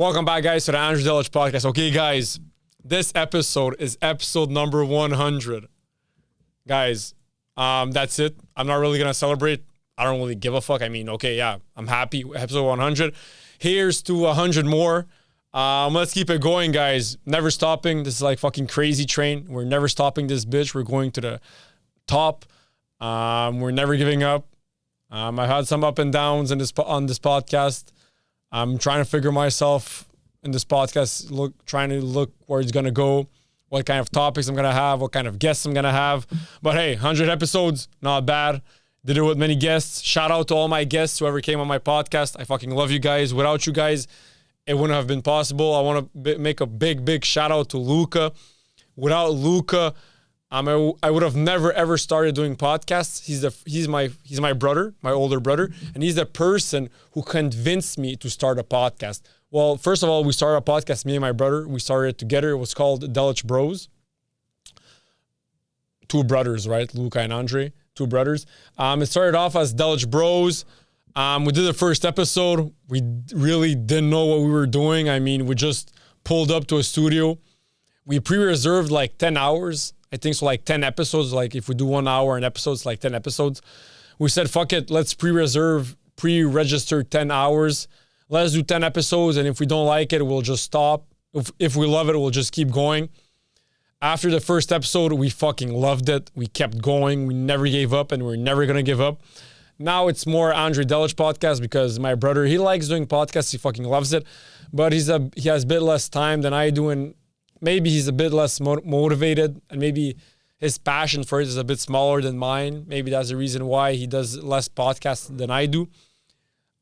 Welcome back, guys, to the Andrei Delic Podcast. Okay, guys, this episode is episode number 100. Guys, that's it. I'm not really going to celebrate. I don't really give a fuck. I mean, okay, yeah, I'm happy. Episode 100. Here's to 100 more. Let's keep it going, guys. Never stopping. This is like fucking crazy train. We're never stopping this bitch. We're going to the top. We're never giving up. I've had some up and downs on this podcast. I'm trying to figure myself in this podcast, trying to look where it's going to go, what kind of topics I'm going to have, what kind of guests I'm going to have. But hey, 100 episodes, not bad. Did it with many guests. Shout out to all my guests, whoever came on my podcast. I fucking love you guys. Without you guys, it wouldn't have been possible. I want to make a big shout out to Luca. Without Luca, I would have never ever started doing podcasts. He's my brother, my older brother, and he's the person who convinced me to start a podcast. Well, first of all, we started a podcast, me and my brother. We started it together. It was called Delic Bros. Two brothers, right? Luca and Andrei, two brothers. It started off as Delic Bros. We did the first episode. We really didn't know what we were doing. I mean, we just pulled up to a studio. We pre-reserved like 10 hours. I think so, like 10 episodes. Like if we do 1 hour an episode, it's like 10 episodes. We said, fuck it, let's pre-register 10 hours. Let's do 10 episodes, and if we don't like it, we'll just stop. If we love it, we'll just keep going. After the first episode, we fucking loved it. We kept going. We never gave up, and we're never going to give up. Now it's more Andrei Delic Podcast because my brother, he likes doing podcasts. He fucking loves it. But he has a bit less time than I do, and maybe he's a bit less motivated, and maybe his passion for it is a bit smaller than mine. Maybe that's the reason why he does less podcasts than I do.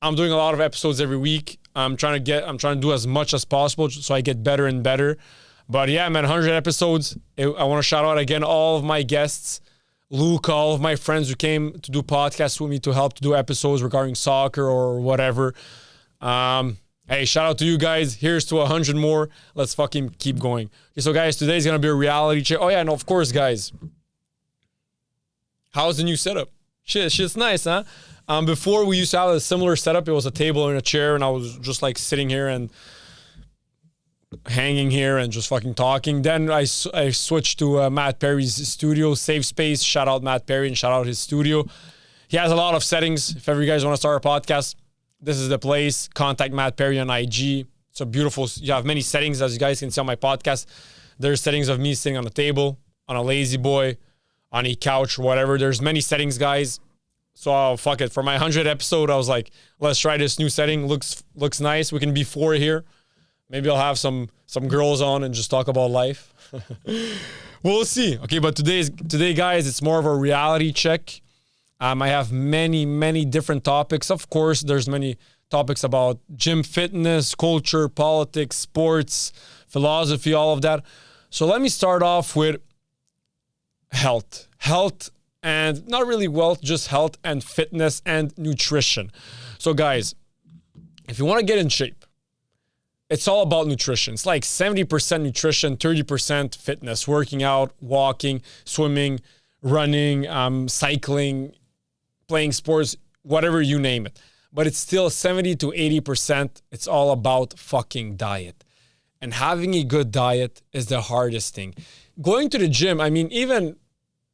I'm doing a lot of episodes every week. I'm trying to do as much as possible so I get better and better. But yeah, man, 100 episodes. I want to shout out again all of my guests, Luca, all of my friends who came to do podcasts with me to help to do episodes regarding soccer or whatever. Hey, shout out to you guys. Here's to 100 more. Let's fucking keep going. Okay, so guys, today's going to be a reality check. Oh yeah, no, of course, guys. How's the new setup? Shit's nice, huh? Before we used to have a similar setup. It was a table and a chair, and I was just like sitting here and hanging here and just fucking talking. Then I switched to Matt Perry's studio, Safe Space. Shout out Matt Perry and shout out his studio. He has a lot of settings. If ever you guys want to start a podcast, this is the place. Contact Matt Perry on IG. It's a beautiful, you have many settings, as you guys can see on my podcast. There's settings of me sitting on a table, on a lazy boy, on a couch, whatever. There's many settings, guys. So fuck it. For my 100th episode, I was like, let's try this new setting. Looks nice. We can be 4 here. Maybe I'll have some girls on and just talk about life. We'll see. Okay, but today, guys, it's more of a reality check. I have many different topics. Of course, there's many topics about gym fitness, culture, politics, sports, philosophy, all of that. So let me start off with health. Health and not really wealth, just health and fitness and nutrition. So guys, if you want to get in shape, it's all about nutrition. It's like 70% nutrition, 30% fitness, working out, walking, swimming, running, cycling, playing sports, whatever you name it. But it's still 70 to 80%. It's all about fucking diet. And having a good diet is the hardest thing. Going to the gym, I mean, even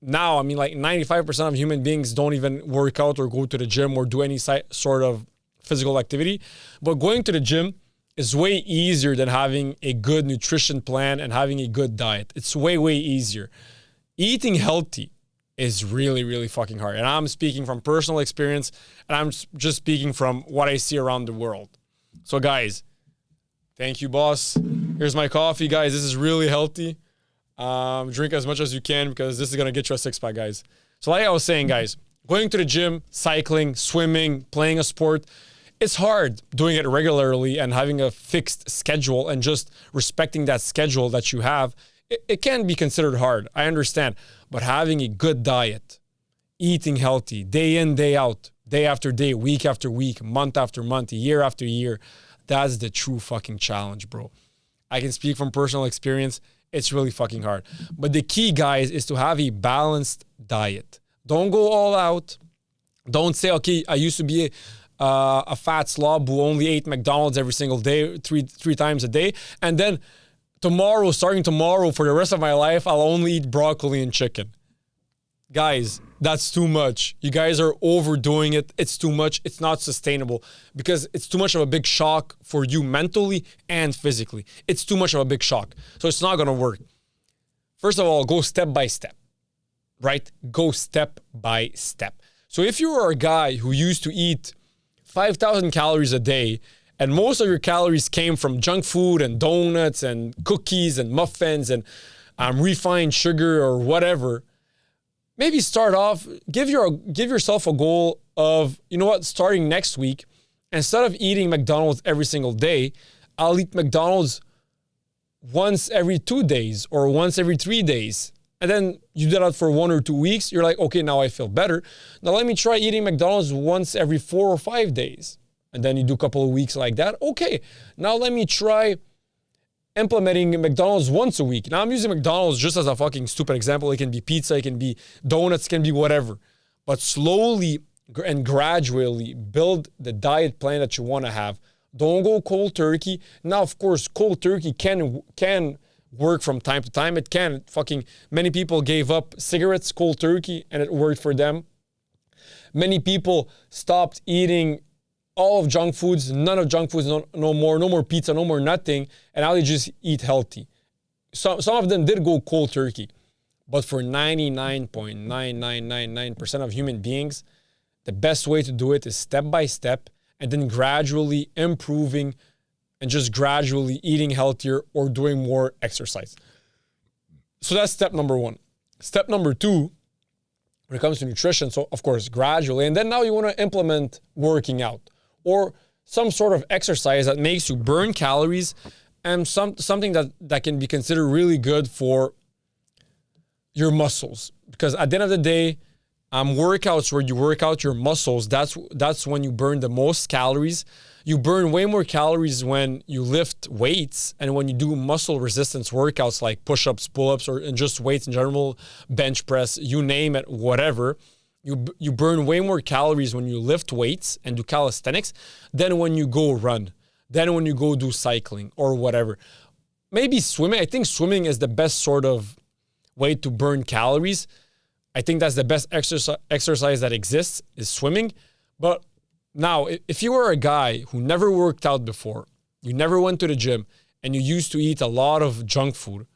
now, I mean, like 95% of human beings don't even work out or go to the gym or do any sort of physical activity. But going to the gym is way easier than having a good nutrition plan and having a good diet. It's way easier. Eating healthy is really fucking hard. And I'm speaking from personal experience, and I'm just speaking from what I see around the world. So guys, thank you, boss. Here's my coffee, guys. This is really healthy. Drink as much as you can because this is going to get you a 6-pack, guys. So like I was saying, guys, going to the gym, cycling, swimming, playing a sport, it's hard doing it regularly and having a fixed schedule and just respecting that schedule that you have. It can be considered hard. I understand. But having a good diet, eating healthy, day in, day out, day after day, week after week, month after month, year after year, that's the true fucking challenge, bro. I can speak from personal experience. It's really fucking hard. But the key, guys, is to have a balanced diet. Don't go all out. Don't say, okay, I used to be a fat slob who only ate McDonald's every single day, three times a day. And then starting tomorrow, for the rest of my life, I'll only eat broccoli and chicken. Guys, that's too much. You guys are overdoing it. It's too much. It's not sustainable because it's too much of a big shock for you mentally and physically. It's too much of a big shock. So it's not going to work. First of all, go step by step, right? Go step by step. So if you are a guy who used to eat 5,000 calories a day and most of your calories came from junk food and donuts and cookies and muffins and refined sugar or whatever, maybe start off, give yourself a goal of, you know what, starting next week, instead of eating McDonald's every single day, I'll eat McDonald's once every 2 days or once every 3 days. And then you did that for 1 or 2 weeks. You're like, okay, now I feel better. Now let me try eating McDonald's once every 4 or 5 days. And then you do a couple of weeks like that. Okay, now let me try implementing McDonald's once a week. Now I'm using McDonald's just as a fucking stupid example. It can be pizza, it can be donuts, it can be whatever. But slowly and gradually build the diet plan that you want to have. Don't go cold turkey. Now, of course, cold turkey can work from time to time. It can. Many people gave up cigarettes cold turkey and it worked for them. Many people stopped eating all of junk foods, none of junk foods, no more pizza, no more nothing, and now they just eat healthy. Some of them did go cold turkey, but for 99.9999% of human beings, the best way to do it is step by step and then gradually improving and just gradually eating healthier or doing more exercise. So that's step number 1. Step number 2, when it comes to nutrition, so of course, gradually, and then now you want to implement working out or some sort of exercise that makes you burn calories and something that can be considered really good for your muscles. Because at the end of the day, workouts where you work out your muscles, that's when you burn the most calories. You burn way more calories when you lift weights and when you do muscle resistance workouts like push-ups, pull-ups, or just weights in general, bench press, you name it, whatever. You burn way more calories when you lift weights and do calisthenics than when you go run, than when you go do cycling or whatever. Maybe swimming. I think swimming is the best sort of way to burn calories. I think that's the best exercise that exists is swimming. But now, if you were a guy who never worked out before, you never went to the gym, and you used to eat a lot of junk food,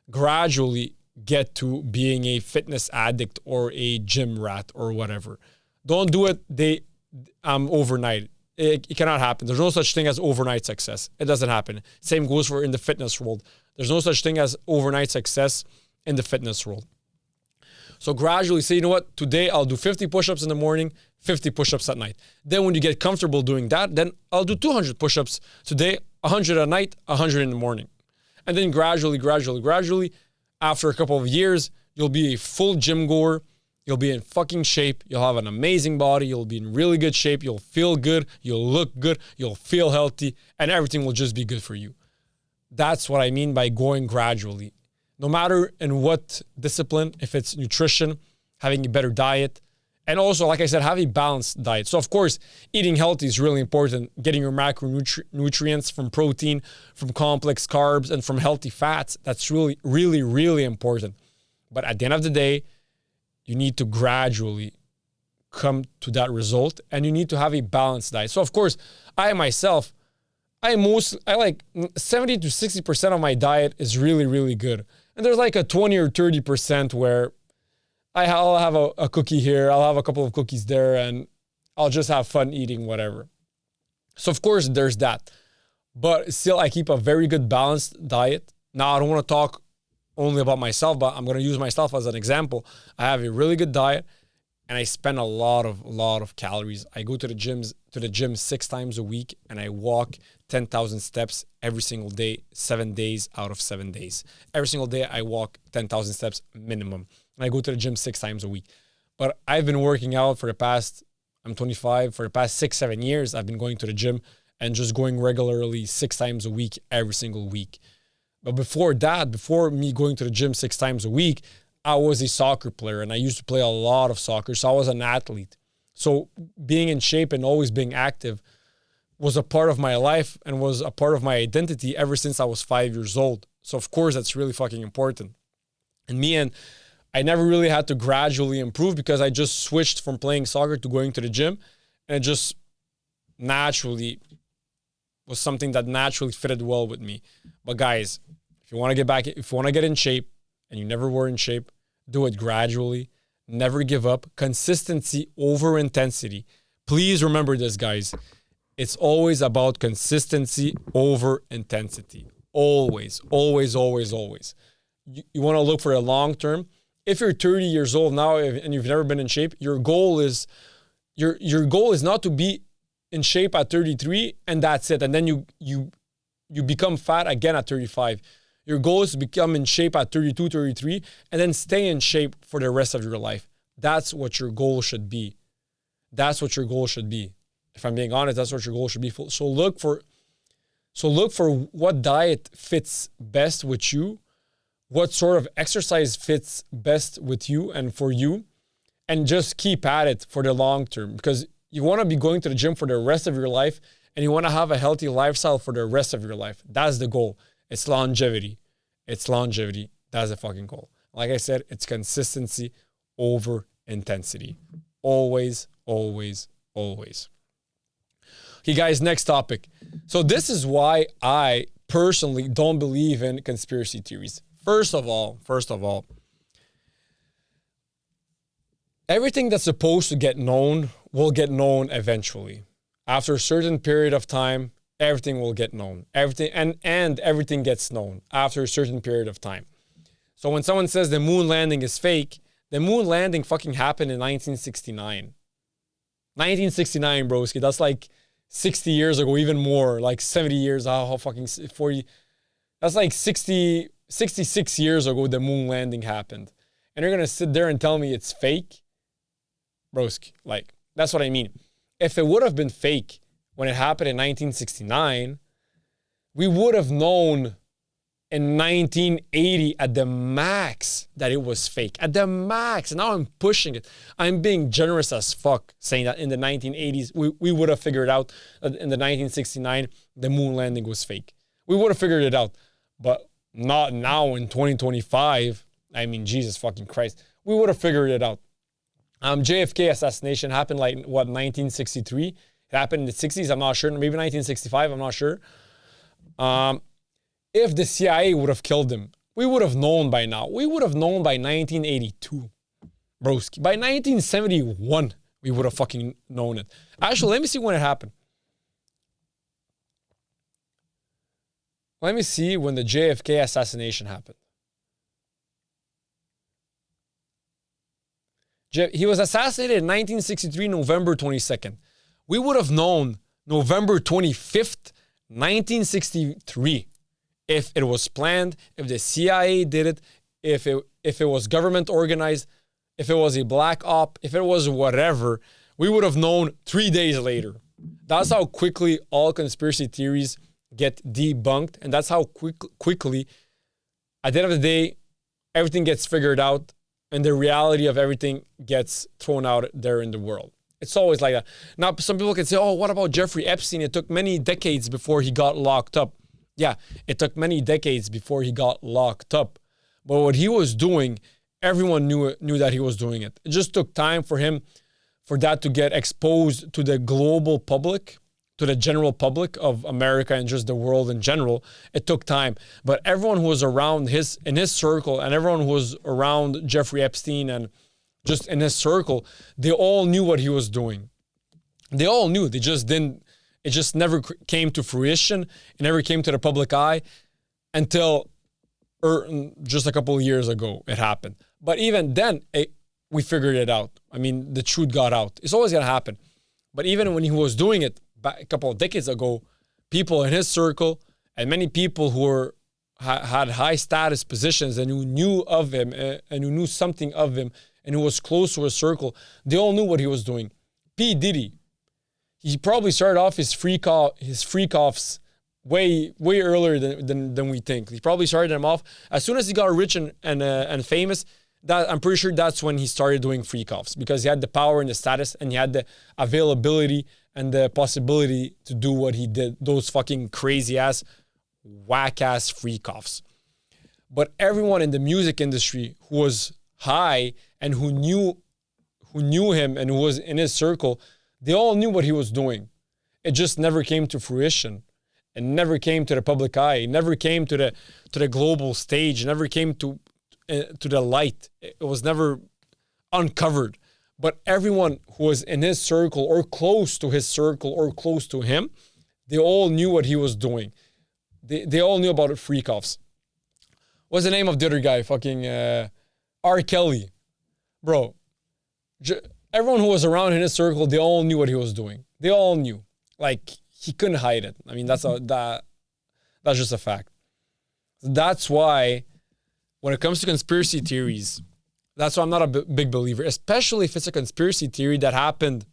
gradually get to being a fitness addict or a gym rat or whatever. Don't do it overnight. It cannot happen. There's no such thing as overnight success. It doesn't happen. Same goes for in the fitness world. There's no such thing as overnight success in the fitness world. So gradually say, you know what, today I'll do 50 push-ups in the morning, 50 push-ups at night. Then when you get comfortable doing that, then I'll do 200 push-ups today, 100 at night, 100 in the morning. And then gradually, after a couple of years, you'll be a full gym goer. You'll be in fucking shape. You'll have an amazing body. You'll be in really good shape. You'll feel good. You'll look good. You'll feel healthy. And everything will just be good for you. That's what I mean by going gradually. No matter in what discipline, if it's nutrition, having a better diet, and also, like I said, have a balanced diet. So, of course, eating healthy is really important. Getting your macronutrients from protein, from complex carbs, and from healthy fats, that's really, really, really important. But at the end of the day, you need to gradually come to that result, and you need to have a balanced diet. So, of course, I myself, I like 70 to 60% of my diet is really, really good. And there's like a 20 or 30% where I'll have a cookie here, I'll have a couple of cookies there, and I'll just have fun eating whatever. So of course there's that. But still I keep a very good balanced diet. Now I don't want to talk only about myself, but I'm going to use myself as an example. I have a really good diet and I spend a lot of calories. I go to the gym 6 times a week and I walk 10,000 steps every single day, 7 days out of 7 days. Every single day I walk 10,000 steps minimum. And I go to the gym 6 times a week. But I've been working out I'm 25, for the past 6-7 years, I've been going to the gym and just going regularly 6 times a week, every single week. But before me going to the gym 6 times a week, I was a soccer player and I used to play a lot of soccer. So I was an athlete. So being in shape and always being active was a part of my life and was a part of my identity ever since I was 5 years old. So of course, that's really fucking important. And I never really had to gradually improve because I just switched from playing soccer to going to the gym. And it just naturally was something that naturally fitted well with me. But guys, if you want to get in shape and you never were in shape, do it gradually. Never give up. Consistency over intensity. Please remember this, guys. It's always about consistency over intensity. Always, always, always, always. You want to look for a long term. If you're 30 years old now and you've never been in shape, your goal is not to be in shape at 33 and that's it. And then you become fat again at 35. Your goal is to become in shape at 32, 33, and then stay in shape for the rest of your life. That's what your goal should be. That's what your goal should be. If I'm being honest, that's what your goal should be. So look for what diet fits best with you, what sort of exercise fits best with you and for you, and just keep at it for the long term, because you want to be going to the gym for the rest of your life and you want to have a healthy lifestyle for the rest of your life. That's the goal. It's longevity. It's longevity. That's the fucking goal. Like I said, it's consistency over intensity. Always, always, always. Okay, guys, next topic. So this is why I personally don't believe in conspiracy theories. First of all, everything that's supposed to get known will get known eventually. After a certain period of time, everything will get known. Everything gets known after a certain period of time. So when someone says the moon landing is fake, the moon landing fucking happened in 1969. 1969, broski. That's like 60 years ago, even more, like 70 years, how fucking 40. That's like 66 years ago the moon landing happened. And you're going to sit there and tell me it's fake? Broski, like, that's what I mean. If it would have been fake when it happened in 1969, we would have known in 1980 at the max that it was fake. At the max. And now I'm pushing it. I'm being generous as fuck saying that in the 1980s, we would have figured out that in the 1969, the moon landing was fake. We would have figured it out. But not now in 2025. I mean, Jesus fucking Christ. We would have figured it out. JFK assassination happened like, 1963? It happened in the 60s, I'm not sure. Maybe 1965, I'm not sure. If the CIA would have killed him, we would have known by now. We would have known by 1982. Broski. By 1971, we would have fucking known it. Actually, let me see when it happened. Let me see when the JFK assassination happened. He was assassinated in 1963, November 22nd. We would have known November 25th, 1963, if it was planned, if the CIA did it, if it was government organized, if it was a black op, if it was whatever, we would have known 3 days later. That's how quickly all conspiracy theories get debunked, and that's how quickly, at the end of the day, everything gets figured out and the reality of everything gets thrown out there in the world. It's always like that. Now, some people can say, oh, what about Jeffrey Epstein? It took many decades before he got locked up. Yeah, it took many decades before he got locked up. But what he was doing, everyone knew that he was doing it. It just took time for that to get exposed to the global public, to the general public of America and just the world in general. It took time. But everyone who was around in his circle and everyone who was around Jeffrey Epstein and just in his circle, they all knew what he was doing. They all knew. They just didn't. It just never came to fruition. It never came to the public eye until just a couple of years ago it happened. But even then, we figured it out. I mean, the truth got out. It's always going to happen. But even when he was doing it back a couple of decades ago, people in his circle and many people who had high status positions and who knew of him and who knew something of him and who was close to his circle, they all knew what he was doing. P. Diddy, he probably started off his freak-offs way earlier than we think. He probably started them off as soon as he got rich and famous. I'm pretty sure that's when he started doing freak offs, because he had the power and the status and he had the availability and the possibility to do what he did, those fucking crazy ass, whack ass freak offs. But everyone in the music industry who was high and who knew him and who was in his circle, they all knew what he was doing. It just never came to fruition. It never came to the public eye. It never came to the global stage. It never came to the light. It was never uncovered. But everyone who was in his circle or close to his circle or close to him, they all knew what he was doing. They all knew about freak offs. What's the name of the other guy? Fucking R. Kelly. Bro, everyone who was around in his circle, they all knew what he was doing. They all knew. Like, he couldn't hide it. I mean, that's just a fact. That's why when it comes to conspiracy theories, that's why I'm not a big believer, especially if it's a conspiracy theory that happened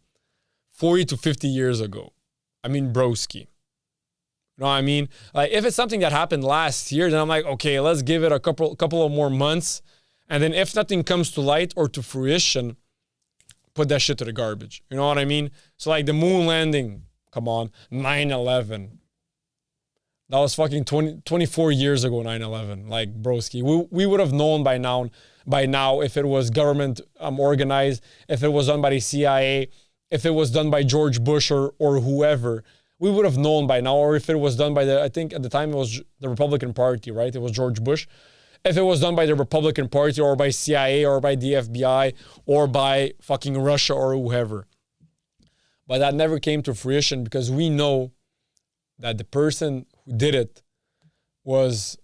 40 to 50 years ago. I mean, broski. You know what I mean? Like, if it's something that happened last year, then I'm like, okay, let's give it a couple of more months. And then if nothing comes to light or to fruition, put that shit to the garbage. You know what I mean? So like the moon landing, come on, 9/11. That was fucking 24 years ago, 9/11. Like, broski, we would have known by now if it was government organized, if it was done by the CIA, if it was done by George Bush or whoever. We would have known by now, or if it was done by I think at the time it was the Republican Party, right? It was George Bush. If it was done by the Republican Party or by CIA or by the FBI or by fucking Russia or whoever. But that never came to fruition because we know that the person who did it was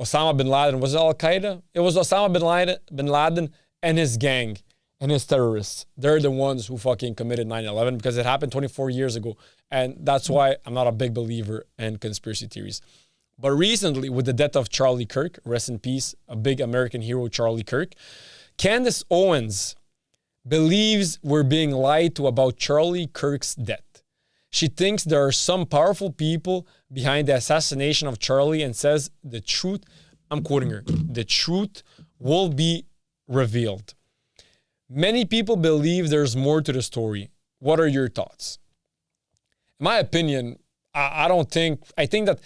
Osama bin Laden. Was it Al-Qaeda? It was Osama bin Laden and his gang and his terrorists. They're the ones who fucking committed 9/11 because it happened 24 years ago. And that's why I'm not a big believer in conspiracy theories. But recently, with the death of Charlie Kirk, rest in peace, a big American hero, Charlie Kirk, Candace Owens believes we're being lied to about Charlie Kirk's death. She thinks there are some powerful people behind the assassination of Charlie and says the truth, I'm quoting her, the truth will be revealed. Many people believe there's more to the story. What are your thoughts? In my opinion, I think that,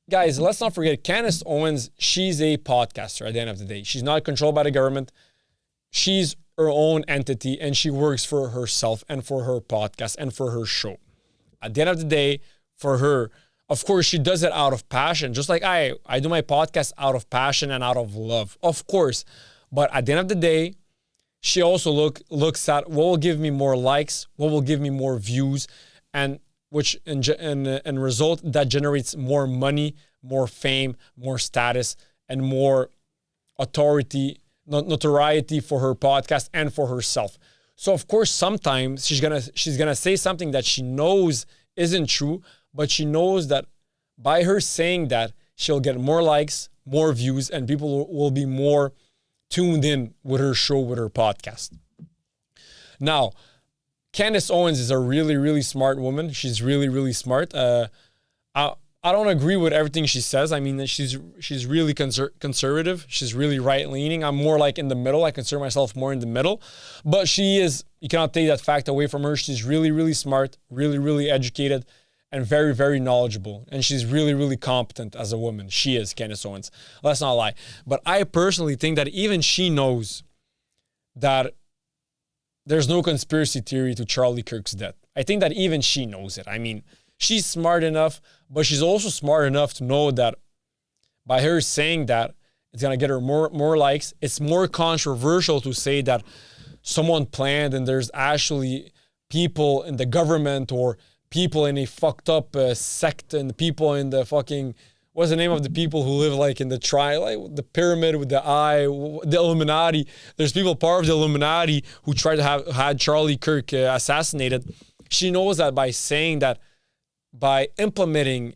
guys, let's not forget, Candace Owens, she's a podcaster at the end of the day. She's not controlled by the government. She's her own entity and she works for herself and for her podcast and for her show. At the end of the day, for her, of course, she does it out of passion. Just like I do my podcast out of passion and out of love, of course. But at the end of the day, she also looks at what will give me more likes, what will give me more views, and which in result that generates more money, more fame, more status, and more notoriety for her podcast and for herself. So of course, sometimes she's gonna say something that she knows isn't true, but she knows that by her saying that, she'll get more likes, more views, and people will be more tuned in with her show, with her podcast. Now, Candace Owens is a really, really smart woman. She's really, really smart. I don't agree with everything she says. I mean, she's really conservative. She's really right-leaning. I'm more like in the middle. I consider myself more in the middle. But she is, you cannot take that fact away from her. She's really, really smart, really, really educated, and very, very knowledgeable. And she's really, really competent as a woman. She is, Candace Owens. Let's not lie. But I personally think that even she knows that there's no conspiracy theory to Charlie Kirk's death. I think that even she knows it. I mean, she's smart enough, but she's also smart enough to know that by her saying that, it's going to get her more likes. It's more controversial to say that someone planned and there's actually people in the government or people in a fucked up sect and people in the fucking, what's the name of the people who live like in the like the pyramid with the eye, the Illuminati. There's people part of the Illuminati who tried to had Charlie Kirk assassinated. She knows that by saying that, by implementing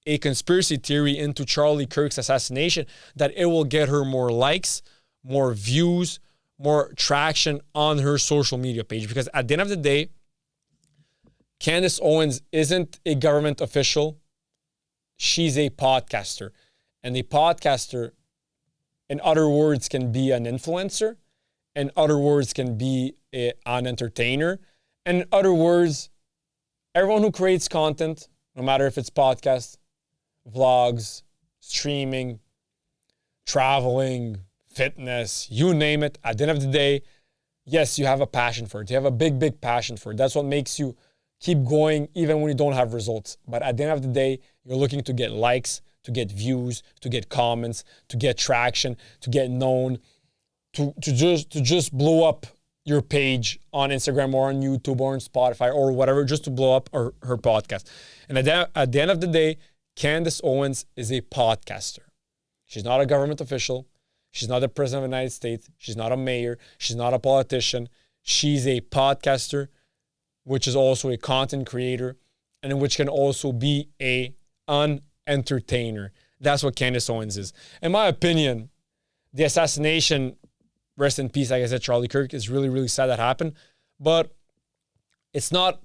a conspiracy theory into Charlie Kirk's assassination, that it will get her more likes, more views, more traction on her social media page. Because at the end of the day, Candace Owens isn't a government official. She's a podcaster. And a podcaster In other words, can be an influencer. In other words, can be an entertainer. And in other words, everyone who creates content, no matter if it's podcasts, vlogs, streaming, traveling, fitness, you name it, at the end of the day, yes, you have a passion for it. You have a big, big passion for it. That's what makes you keep going even when you don't have results. But at the end of the day, you're looking to get likes, to get views, to get comments, to get traction, to get known, to just blow up your page on Instagram or on YouTube or on Spotify or whatever, just to blow up her podcast. And at the end of the day, Candace Owens is a podcaster. She's not a government official. She's not the president of the United States. She's not a mayor. She's not a politician. She's a podcaster, which is also a content creator, and which can also be an entertainer. That's what Candace Owens is. In my opinion, the assassination, rest in peace, like I said, Charlie Kirk, is really, really sad that happened. But it's not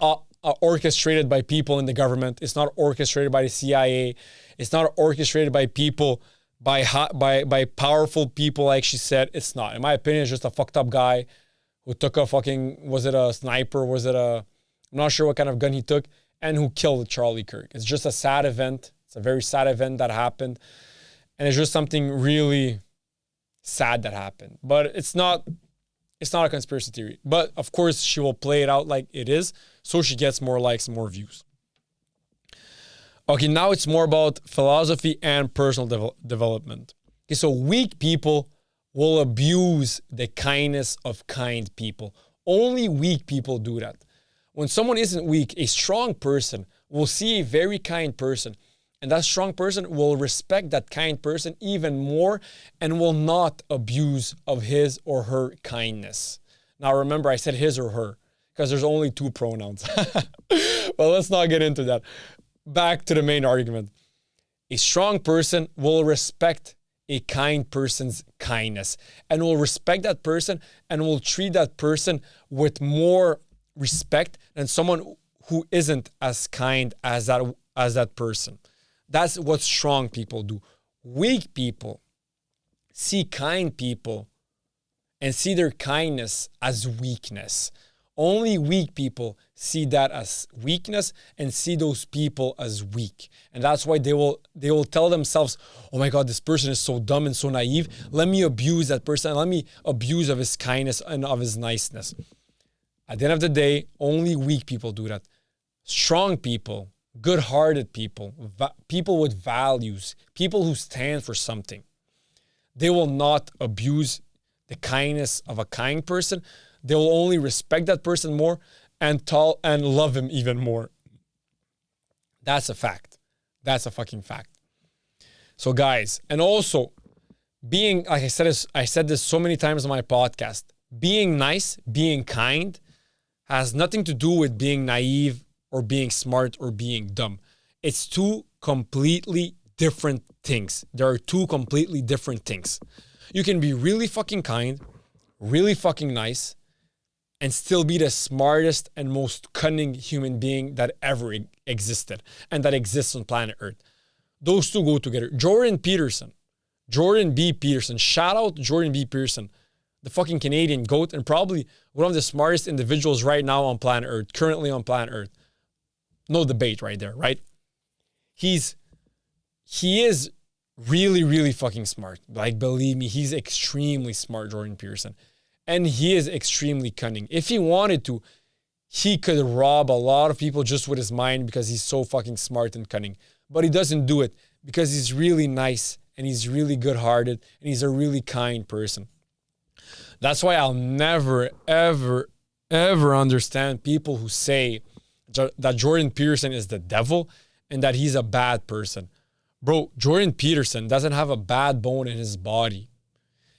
orchestrated by people in the government. It's not orchestrated by the CIA. It's not orchestrated by people, by powerful people, like she said. It's not. In my opinion, it's just a fucked up guy who took a fucking, was it a sniper? I'm not sure what kind of gun he took, and who killed Charlie Kirk. It's just a sad event. It's a very sad event that happened. And it's just something really sad that happened. But it's not a conspiracy theory. But of course, she will play it out like it is, so she gets more likes, more views. Okay, now it's more about philosophy and personal development. Okay, so weak people will abuse the kindness of kind people. Only weak people do that. When someone isn't weak, a strong person will see a very kind person, and that strong person will respect that kind person even more and will not abuse of his or her kindness. Now remember, I said his or her because there's only two pronouns. But let's not get into that. Back to the main argument. A strong person will respect a kind person's kindness and will respect that person and will treat that person with more respect than someone who isn't as kind as that person. That's what strong people do. Weak people see kind people and see their kindness as weakness. Only weak people see that as weakness and see those people as weak. And that's why they will tell themselves, oh my God, this person is so dumb and so naive. Let me abuse that person. Let me abuse of his kindness and of his niceness. At the end of the day, only weak people do that. Strong people, good-hearted people, people with values, people who stand for something, they will not abuse the kindness of a kind person. They will only respect that person more and love him even more. That's a fact. That's a fucking fact. So guys, and also being, like I said this so many times on my podcast, being nice, being kind has nothing to do with being naive or being smart or being dumb. It's two completely different things. There are two completely different things. You can be really fucking kind, really fucking nice, and still be the smartest and most cunning human being that ever existed and that exists on planet Earth. Those two go together. Jordan B. Peterson, shout out Jordan B. Peterson, the fucking Canadian GOAT and probably one of the smartest individuals right now on planet Earth, currently on planet Earth. No debate right there, right? He is really, really fucking smart. Like, believe me, he's extremely smart, Jordan Peterson. And he is extremely cunning. If he wanted to, he could rob a lot of people just with his mind because he's so fucking smart and cunning. But he doesn't do it because he's really nice and he's really good-hearted and he's a really kind person. That's why I'll never, ever, ever understand people who say that Jordan Peterson is the devil and that he's a bad person. Bro, Jordan Peterson doesn't have a bad bone in his body.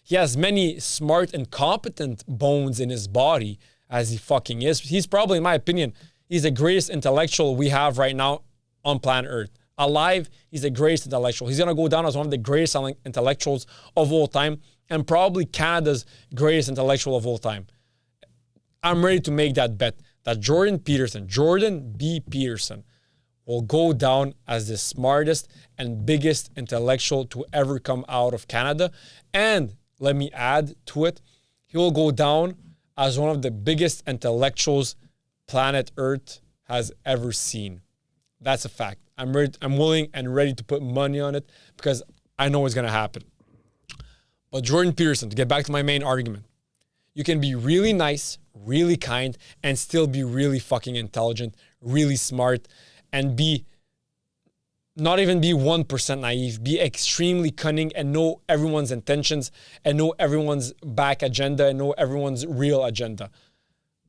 He has many smart and competent bones in his body as he fucking is. He's probably, in my opinion, he's the greatest intellectual we have right now on planet Earth. Alive, he's the greatest intellectual. He's going to go down as one of the greatest intellectuals of all time and probably Canada's greatest intellectual of all time. I'm ready to make that bet that Jordan B. Peterson will go down as the smartest and biggest intellectual to ever come out of Canada. And let me add to it, he will go down as one of the biggest intellectuals planet Earth has ever seen. That's a fact. I'm willing and ready to put money on it because I know it's going to happen. But Jordan Peterson, to get back to my main argument, you can be really nice, really kind, and still be really fucking intelligent, really smart, and not even be 1% naive, be extremely cunning and know everyone's intentions and know everyone's back agenda and know everyone's real agenda.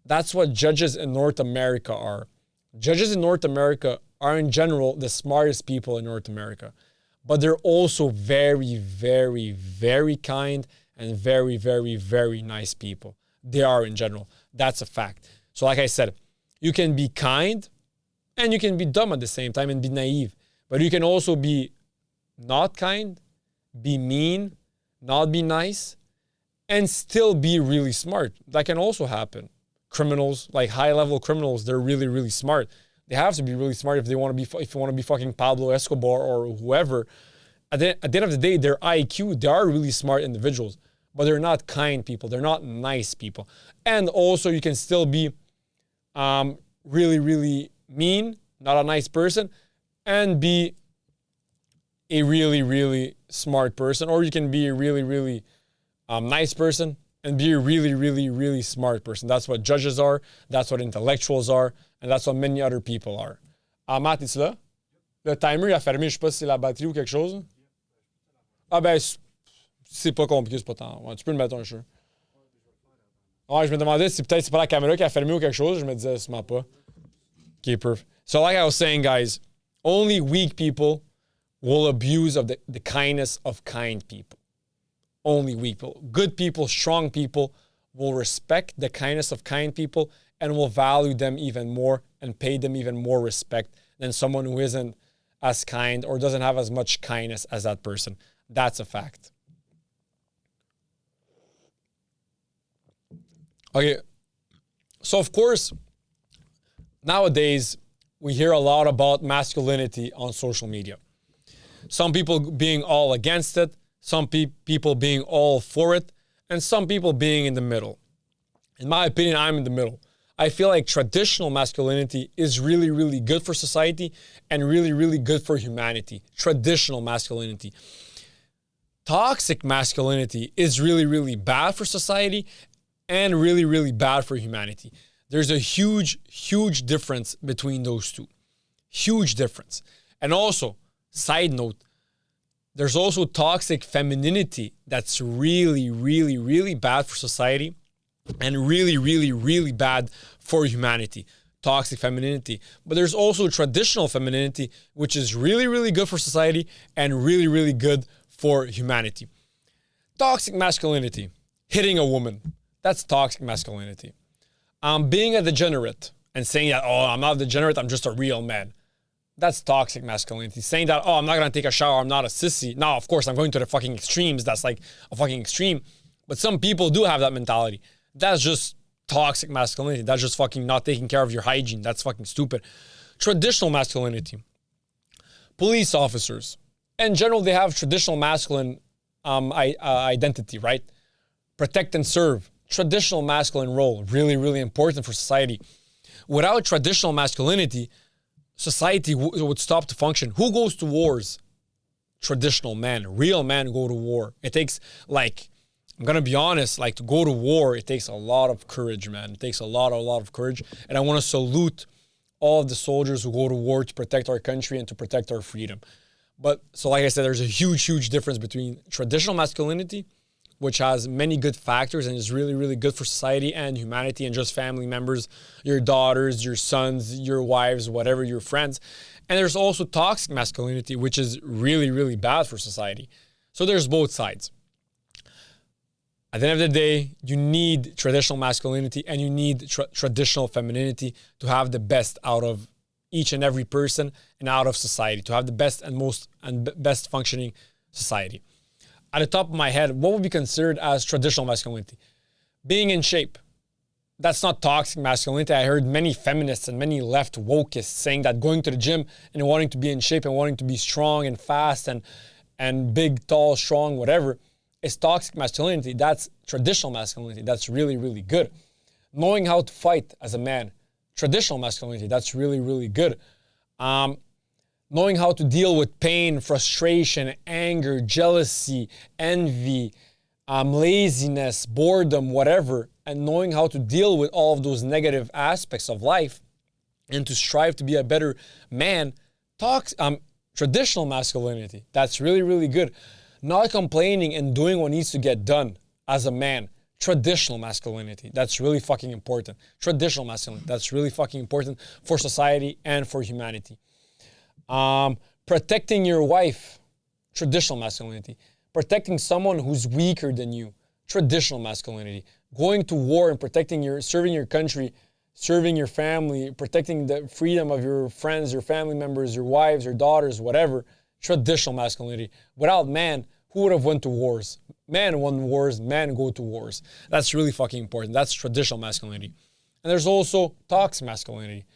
That's what judges in North America are. Judges in North America are in general the smartest people in North America, but they're also very, very, very kind and very, very, very nice people. They are in general. That's a fact. So like I said, you can be kind and you can be dumb at the same time and be naive. But you can also be not kind, be mean, not be nice, and still be really smart. That can also happen. Criminals, like high-level criminals, they're really, really smart. They have to be really smart if you want to be fucking Pablo Escobar or whoever. At the end of the day, their IQ, they are really smart individuals, but they're not kind people. They're not nice people. And also, you can still be really, really mean, not a nice person, and be a really, really smart person. Or you can be a really, really nice person and be a really, really, really smart person. That's what judges are. That's what intellectuals are. And that's what many other people are. Matt, es-tu là? Le timer, il a fermé, je sais pas si c'est la batterie ou quelque chose. Ah ben, c'est pas compliqué, c'est pas tant. Ouais, tu peux le mettre un jeu. Ouais, je me demandais si peut-être c'est pas la caméra qui a fermé ou quelque chose. Je me disais, sûrement pas. Okay, perfect. So like I was saying, guys, only weak people will abuse of the kindness of kind people. Only weak people. Good people, strong people will respect the kindness of kind people and will value them even more and pay them even more respect than someone who isn't as kind or doesn't have as much kindness as that person. That's a fact. Okay, so of course, nowadays, we hear a lot about masculinity on social media. Some people being all against it, some people being all for it, and some people being in the middle. In my opinion, I'm in the middle. I feel like traditional masculinity is really, really good for society and really, really good for humanity. Traditional masculinity. Toxic masculinity is really, really bad for society and really, really bad for humanity. There's a huge, huge difference between those two. Huge difference. And also, side note, there's also toxic femininity that's really, really, really bad for society and really, really, really bad for humanity. Toxic femininity. But there's also traditional femininity, which is really, really good for society and really, really good for humanity. Toxic masculinity. Hitting a woman. That's toxic masculinity. Being a degenerate and saying that, oh, I'm not a degenerate, I'm just a real man. That's toxic masculinity. Saying that, oh, I'm not going to take a shower, I'm not a sissy. Now, of course, I'm going to the fucking extremes. That's like a fucking extreme. But some people do have that mentality. That's just toxic masculinity. That's just fucking not taking care of your hygiene. That's fucking stupid. Traditional masculinity. Police officers. In general, they have traditional masculine identity, right? Protect and serve. Traditional masculine role, really, really important for society. Without traditional masculinity, society would stop to function. Who goes to wars? Traditional men. Real men go to war. It takes, like, I'm going to be honest, like, to go to war, it takes a lot of courage, man. It takes a lot of courage. And I want to salute all of the soldiers who go to war to protect our country and to protect our freedom. But, so like I said, there's a huge, huge difference between traditional masculinity, which has many good factors and is really, really good for society and humanity and just family members, your daughters, your sons, your wives, whatever, your friends. And there's also toxic masculinity, which is really, really bad for society. So there's both sides. At the end of the day, you need traditional masculinity and you need traditional femininity to have the best out of each and every person and out of society, to have the best and best functioning society. At the top of my head, what would be considered as traditional masculinity? Being in shape. that's not toxic masculinity. I heard many feminists and many left wokeists saying that going to the gym and wanting to be in shape and wanting to be strong and fast and big, tall, strong, whatever, is toxic masculinity. That's traditional masculinity. That's really, really good. Knowing how to fight as a man, traditional masculinity. That's really, really good. Knowing how to deal with pain, frustration, anger, jealousy, envy, laziness, boredom, whatever, and knowing how to deal with all of those negative aspects of life and to strive to be a better man, traditional masculinity. That's really, really good. Not complaining and doing what needs to get done as a man. Traditional masculinity. That's really fucking important. Traditional masculinity. That's really fucking important for society and for humanity. Protecting your wife. Traditional masculinity. Protecting someone who's weaker than you. Traditional masculinity. Going to war and serving your country, serving your family, protecting the freedom of your friends, your family members, your wives, your daughters, whatever. Traditional masculinity. Without man, who would have went to wars? Man won wars, man go to wars. That's really fucking important. That's traditional masculinity. And there's also toxic masculinity.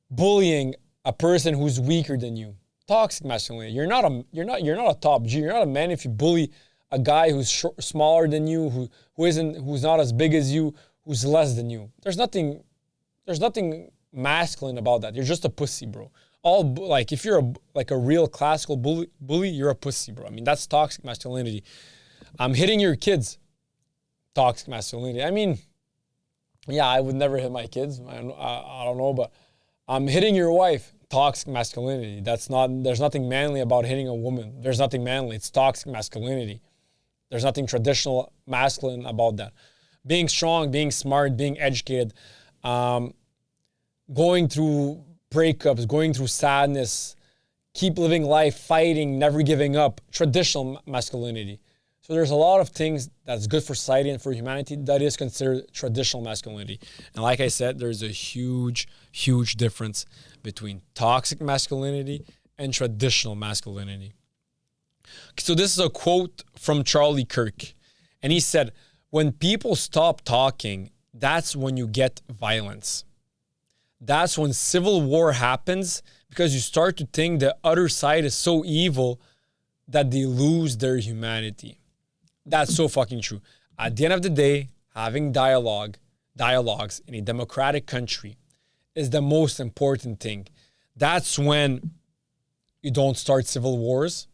Bullying a person who's weaker than you. Toxic masculinity. You're not a top G. You're not a man if you bully a guy who's smaller than you, who's not as big as you, who's less than you. There's nothing masculine about that. You're just a pussy, bro. If you're a real classical bully, you're a pussy, bro. I mean, that's toxic masculinity. Hitting your kids, toxic masculinity. I mean, yeah, I would never hit my kids. I don't know, but hitting your wife, toxic masculinity. There's nothing manly about hitting a woman. There's nothing manly. It's toxic masculinity. There's nothing traditional masculine about that. Being strong, being smart, being educated, going through breakups, going through sadness, keep living life, fighting, never giving up, traditional masculinity. So there's a lot of things that's good for society and for humanity that is considered traditional masculinity. And like I said, there's a huge, huge difference between toxic masculinity and traditional masculinity. So this is a quote from Charlie Kirk. And he said, when people stop talking, that's when you get violence. That's when civil war happens because you start to think the other side is so evil that they lose their humanity. That's so fucking true. At the end of the day, having dialogues in a democratic country is the most important thing. That's when you don't start civil wars.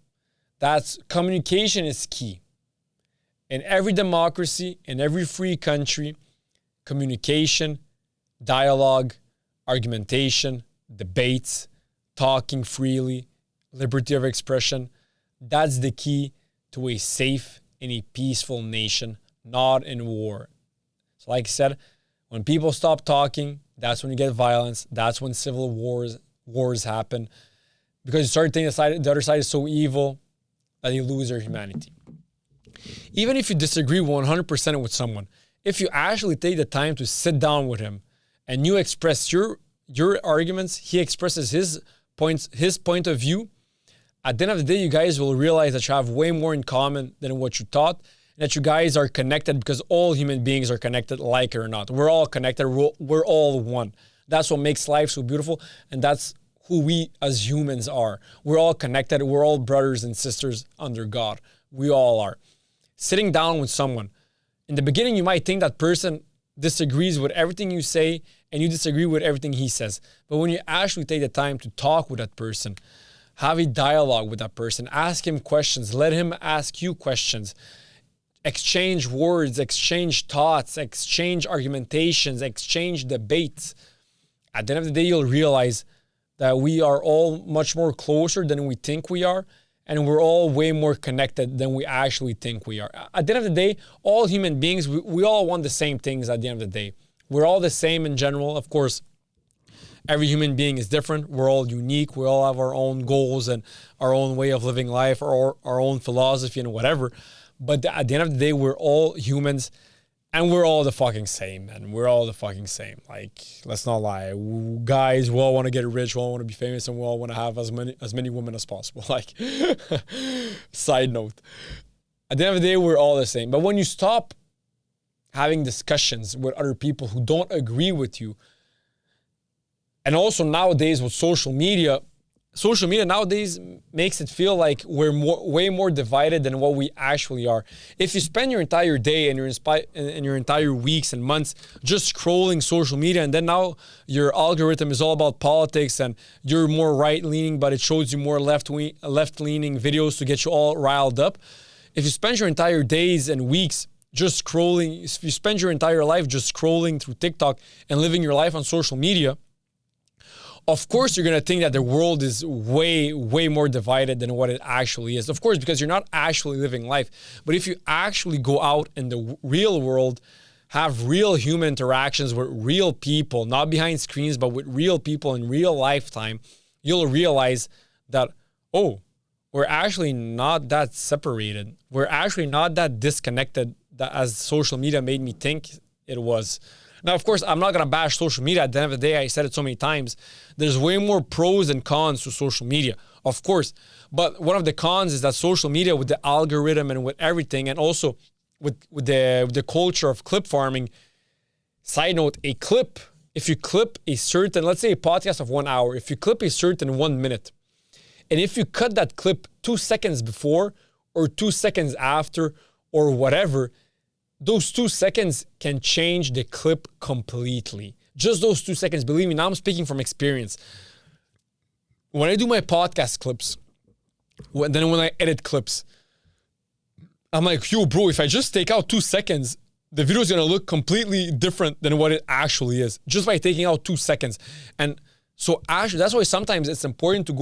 Communication is key. In every democracy, in every free country, communication, dialogue, argumentation, debates, talking freely, liberty of expression, that's the key to a safe and a peaceful nation, not in war. So like I said, when people stop talking, that's when you get violence. That's when civil wars happen. Because you start thinking the other side is so evil that you lose their humanity. Even if you disagree 100% with someone, if you actually take the time to sit down with him and you express your arguments, he expresses his point of view, at the end of the day, you guys will realize that you have way more in common than what you thought, and that you guys are connected because all human beings are connected, like it or not. We're all connected. We're all one. That's what makes life so beautiful, and that's who we as humans are. We're all connected. We're all brothers and sisters under God. We all are. Sitting down with someone, in the beginning, you might think that person disagrees with everything you say and you disagree with everything he says. But when you actually take the time to talk with that person, have a dialogue with that person, ask him questions, let him ask you questions, exchange words, exchange thoughts, exchange argumentations, exchange debates. At the end of the day, you'll realize that we are all much more closer than we think we are, and we're all way more connected than we actually think we are. At the end of the day, all human beings, we all want the same things at the end of the day. We're all the same in general. Of course, every human being is different. We're all unique. We all have our own goals and our own way of living life, or our own philosophy and whatever. But at the end of the day, we're all humans, and we're all the fucking same, man. We're all the fucking same. Like, let's not lie. Guys, we all want to get rich, we all want to be famous, and we all want to have as many women as possible. Like, side note. At the end of the day, we're all the same. But when you stop having discussions with other people who don't agree with you. And also nowadays with social media nowadays makes it feel like we're way more divided than what we actually are. If you spend your entire day and your entire weeks and months just scrolling social media, and then now your algorithm is all about politics and you're more right-leaning, but it shows you more left-leaning videos to get you all riled up. If you spend your entire days and weeks just scrolling, if you spend your entire life just scrolling through TikTok and living your life on social media, of course, you're going to think that the world is way, way more divided than what it actually is. Of course, because you're not actually living life. But if you actually go out in the real world, have real human interactions with real people, not behind screens, but with real people in real lifetime, you'll realize that, oh, we're actually not that separated. We're actually not that disconnected as social media made me think it was. Now, of course, I'm not going to bash social media. At the end of the day, I said it so many times. There's way more pros and cons to social media, of course. But one of the cons is that social media with the algorithm and with everything, and also with the culture of clip farming. Side note, a clip, if you clip a certain, let's say a podcast of 1 hour, if you clip a certain 1 minute, and if you cut that clip 2 seconds before or 2 seconds after or whatever, those 2 seconds can change the clip completely. Just those 2 seconds. Believe me, now I'm speaking from experience. When I do my podcast clips, when I edit clips, I'm like, yo, bro, if I just take out 2 seconds, the video is going to look completely different than what it actually is, just by taking out 2 seconds. And so actually, that's why sometimes it's important to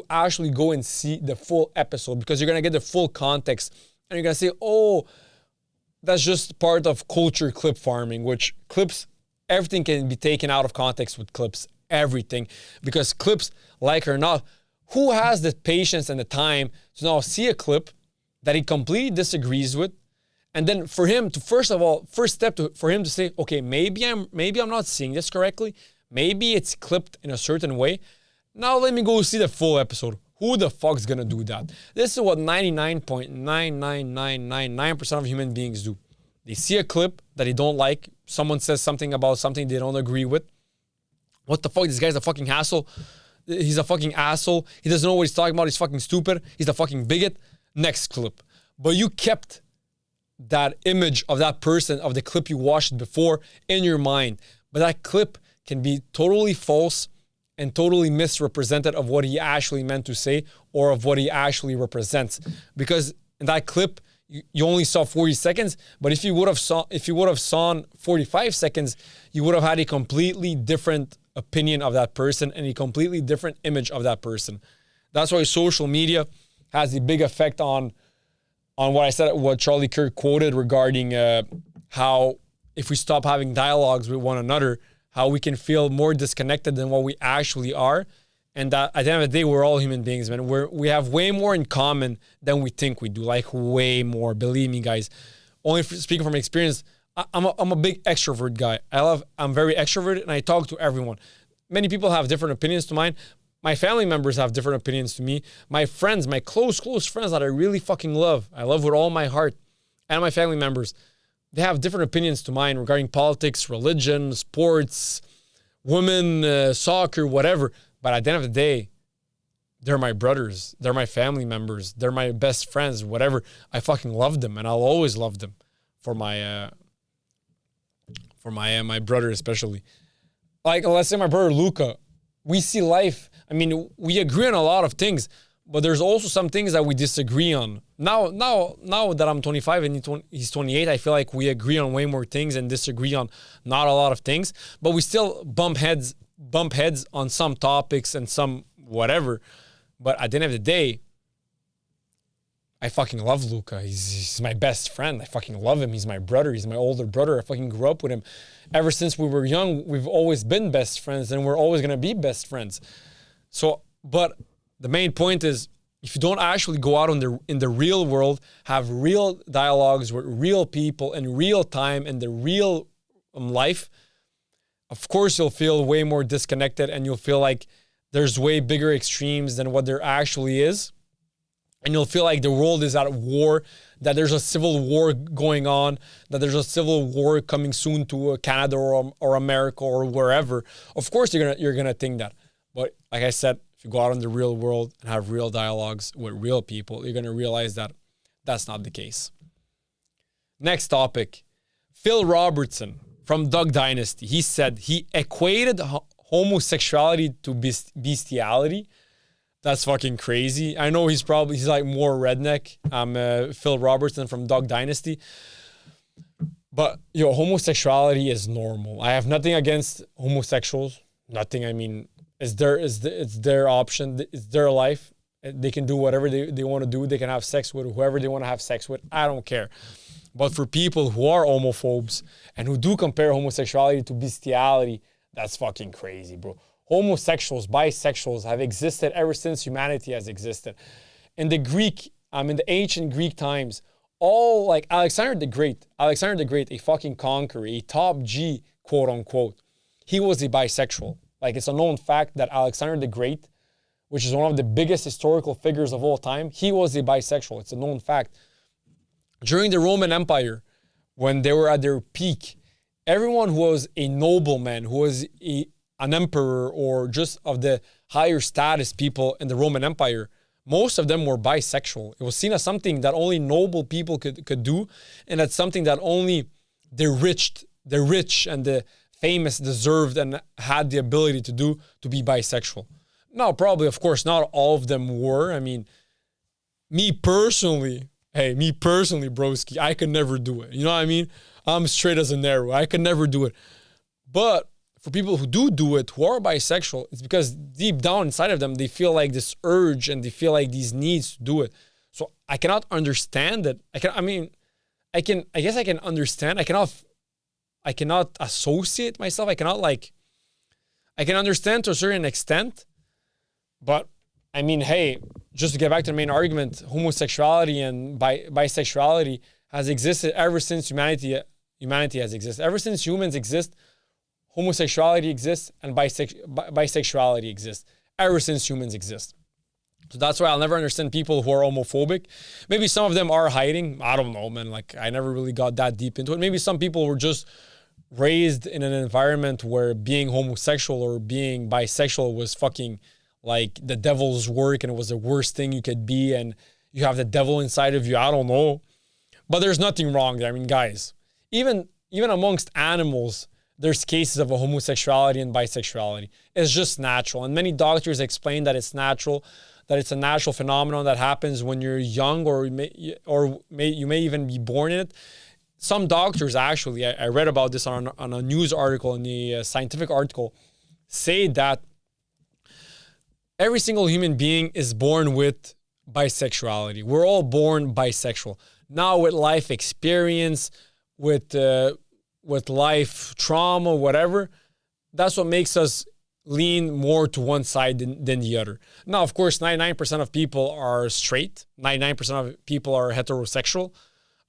actually go and see the full episode, because you're going to get the full context. And you're going to say, oh, that's just part of culture clip farming, which clips, everything can be taken out of context with clips, everything. Because clips, like or not, who has the patience and the time to now see a clip that he completely disagrees with, and then for him to, first step for him to say, okay, maybe I'm not seeing this correctly, maybe it's clipped in a certain way. Now let me go see the full episode. Who the fuck's gonna do that? This is what 99.99999% of human beings do. They see a clip that they don't like. Someone says something about something they don't agree with. What the fuck? This guy's a fucking asshole. He's a fucking asshole. He doesn't know what he's talking about. He's fucking stupid. He's a fucking bigot. Next clip. But you kept that image of that person, of the clip you watched before, in your mind. But that clip can be totally false and totally misrepresented of what he actually meant to say or of what he actually represents. Because in that clip, you only saw 40 seconds, but if you would have saw 45 seconds, you would have had a completely different opinion of that person and a completely different image of that person. That's why social media has a big effect on what I said, what Charlie Kirk quoted regarding how if we stop having dialogues with one another, how we can feel more disconnected than what we actually are. And that at the end of the day, we're all human beings, man. We have way more in common than we think we do, like way more. Believe me, guys. Only speaking from experience, I'm a big extrovert guy. I'm very extroverted and I talk to everyone. Many people have different opinions to mine. My family members have different opinions to me. My friends, my close friends that I really fucking love. I love with all my heart. And my family members, they have different opinions to mine regarding politics, religion, sports, women, soccer, whatever. But at the end of the day, they're my brothers. They're my family members. They're my best friends, whatever. I fucking love them, and I'll always love them for my brother especially. Like, let's say my brother Luca. We see life. I mean, we agree on a lot of things, but there's also some things that we disagree on. Now that I'm 25 and he's 28, I feel like we agree on way more things and disagree on not a lot of things, but we still bump heads on some topics and some whatever. But at the end of the day, I fucking love Luca. He's my best friend. I fucking love him. He's my brother. He's my older brother. I fucking grew up with him. Ever since we were young, we've always been best friends, and we're always going to be best friends. So, but the main point is, if you don't actually go out in the real world, have real dialogues with real people in real time in the real life, of course you'll feel way more disconnected and you'll feel like there's way bigger extremes than what there actually is. And you'll feel like the world is at war, that there's a civil war going on, that there's a civil war coming soon to Canada or America or wherever, of course you're gonna think that. But like I said, if you go out in the real world and have real dialogues with real people, you're gonna realize that that's not the case. Next topic, Phil Robertson from Duck Dynasty. He said he equated homosexuality to bestiality. That's fucking crazy. I know he's like more redneck. Phil Robertson from Duck Dynasty. But homosexuality is normal. I have nothing against homosexuals. Nothing. I mean, it's their option. It's their life. They can do whatever they want to do. They can have sex with whoever they want to have sex with. I don't care. But for people who are homophobes and who do compare homosexuality to bestiality, that's fucking crazy, bro. Homosexuals, bisexuals have existed ever since humanity has existed. In the ancient Greek times, all like Alexander the Great, a fucking conqueror, a top G, quote unquote, he was a bisexual. Like, it's a known fact that Alexander the Great, which is one of the biggest historical figures of all time, he was a bisexual. It's a known fact. During the Roman Empire, when they were at their peak, everyone who was a nobleman, who was an emperor, or just of the higher status people in the Roman Empire, most of them were bisexual. It was seen as something that only noble people could do, and that's something that only the rich and the famous deserved and had the ability to do, to be bisexual. Now, probably, of course, not all of them were. I mean, me personally, broski, I could never do it. You know what I mean? I'm straight as an arrow. I could never do it. But for people who do it, who are bisexual, it's because deep down inside of them, they feel like this urge and they feel like these needs to do it. So I cannot understand it. I guess I can understand. I cannot associate myself. I can understand to a certain extent. But I mean, hey, just to get back to the main argument, homosexuality and bisexuality has existed ever since humanity has existed. Ever since humans exist, homosexuality exists and bisexuality exists. Ever since humans exist. So that's why I'll never understand people who are homophobic. Maybe some of them are hiding. I don't know, man. Like, I never really got that deep into it. Maybe some people were just raised in an environment where being homosexual or being bisexual was fucking like the devil's work, and it was the worst thing you could be, and you have the devil inside of you. I don't know. But there's nothing wrong there. I mean, guys, even amongst animals, there's cases of a homosexuality and bisexuality. It's just natural. And many doctors explain that it's natural, that it's a natural phenomenon that happens when you're young, or you may even be born in it. Some doctors, actually, I read about this on a news article, in the scientific article, say that every single human being is born with bisexuality. We're all born bisexual. Now, with life experience, with life trauma, whatever, that's what makes us lean more to one side than the other. Now, of course, 99% of people are straight. 99% of people are heterosexual.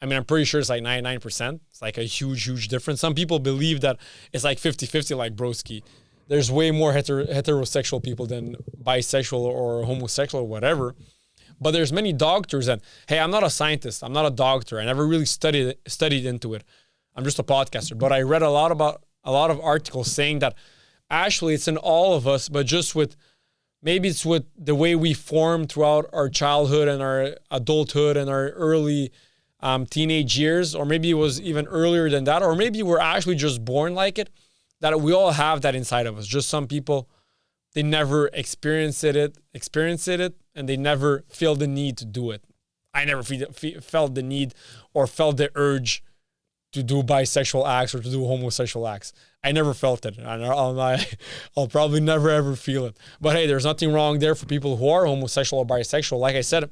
I mean, I'm pretty sure it's like 99%. It's like a huge, huge difference. Some people believe that it's like 50-50, like broski. There's way more heterosexual people than bisexual or homosexual or whatever. But there's many doctors, and hey, I'm not a scientist. I'm not a doctor. I never really studied into it. I'm just a podcaster. But I read a lot of articles saying that actually it's in all of us, but just maybe it's with the way we form throughout our childhood and our adulthood and our early teenage years, or maybe it was even earlier than that, or maybe we're actually just born like it, that we all have that inside of us. Just some people, they never experienced it, and they never feel the need to do it. I never felt the need or felt the urge to do bisexual acts or to do homosexual acts. I never felt it. I'll probably never ever feel it. But hey, there's nothing wrong there for people who are homosexual or bisexual. Like I said,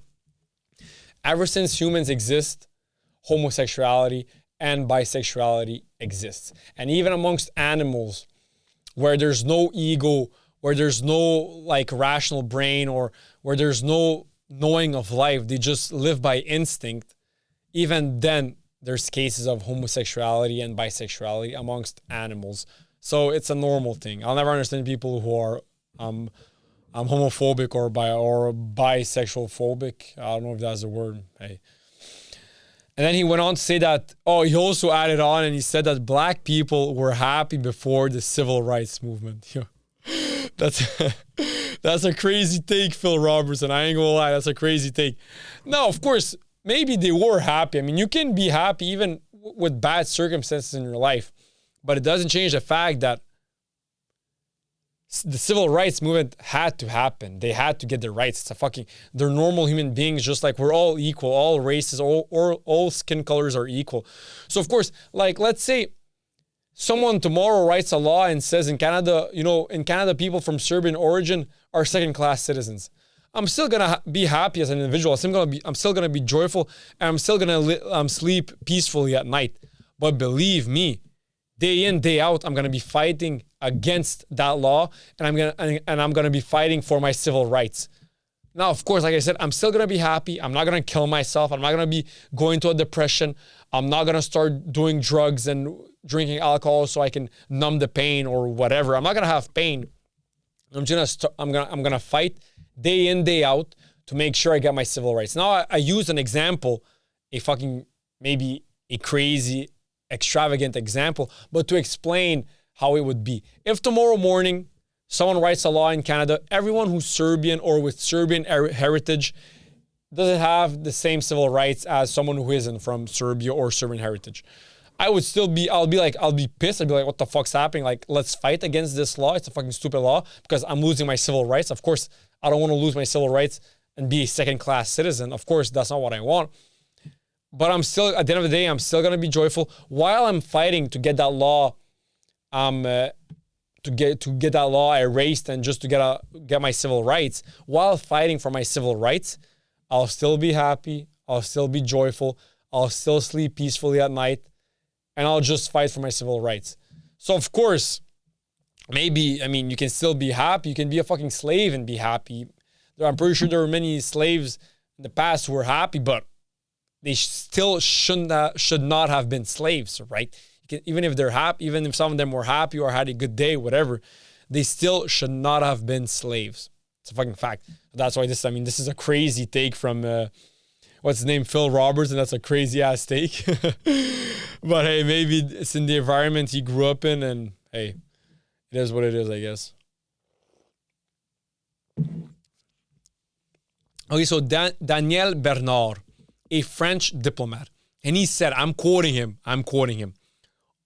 ever since humans exist, homosexuality and bisexuality exists. And even amongst animals, where there's no ego, where there's no like rational brain, or where there's no knowing of life, they just live by instinct, even then there's cases of homosexuality and bisexuality amongst animals. So it's a normal thing. I'll never understand people who are homophobic or bisexual phobic. I don't know if that's a word. Hey, And then he went on to say that, he also added on and he said that black people were happy before the civil rights movement. That's that's a crazy take, Phil Robertson. I ain't gonna lie, that's a crazy take. No, of course, maybe they were happy. I mean, you can be happy even with bad circumstances in your life, but it doesn't change the fact that the civil rights movement had to happen. They had to get their rights. They're normal human beings, just like we're all equal, all races, all skin colors are equal. So of course, like, let's say someone tomorrow writes a law and says in Canada, in Canada, people from Serbian origin are second-class citizens. I'm still gonna be happy as an individual. I'm still gonna be joyful, and I'm still gonna sleep peacefully at night. But believe me, day in, day out, I'm gonna be fighting against that law, and I'm gonna be fighting for my civil rights. Now, of course, like I said, I'm still gonna be happy. I'm not gonna kill myself. I'm not gonna be going to a depression. I'm not gonna start doing drugs and drinking alcohol so I can numb the pain or whatever. I'm not gonna have pain. I'm gonna fight day in, day out to make sure I get my civil rights. Now, I use an example, maybe a crazy, extravagant example, but to explain how it would be. If tomorrow morning someone writes a law in Canada, everyone who's Serbian or with Serbian heritage doesn't have the same civil rights as someone who isn't from Serbia or Serbian heritage. I'll be pissed. I'll be like, what the fuck's happening? Like, let's fight against this law. It's a fucking stupid law because I'm losing my civil rights. Of course, I don't want to lose my civil rights and be a second-class citizen. Of course, that's not what I want. But I'm still, at the end of the day, I'm still going to be joyful while I'm fighting to get that law to get that law erased and just to get my civil rights. While fighting for my civil rights, I'll still be happy. I'll still be joyful. I'll still sleep peacefully at night, and I'll just fight for my civil rights. So of course, you can still be happy. You can be a fucking slave and be happy. I'm pretty sure there were many slaves in the past who were happy, but they still should not have been slaves, right? Even if they're happy, even if some of them were happy or had a good day, whatever, they still should not have been slaves. It's a fucking fact. That's why this is a crazy take from, what's his name, Phil Roberts, and that's a crazy ass take. But hey, maybe it's in the environment he grew up in, and hey, it is what it is, I guess. Okay, so Daniel Bernard, a French diplomat, and he said, I'm quoting him,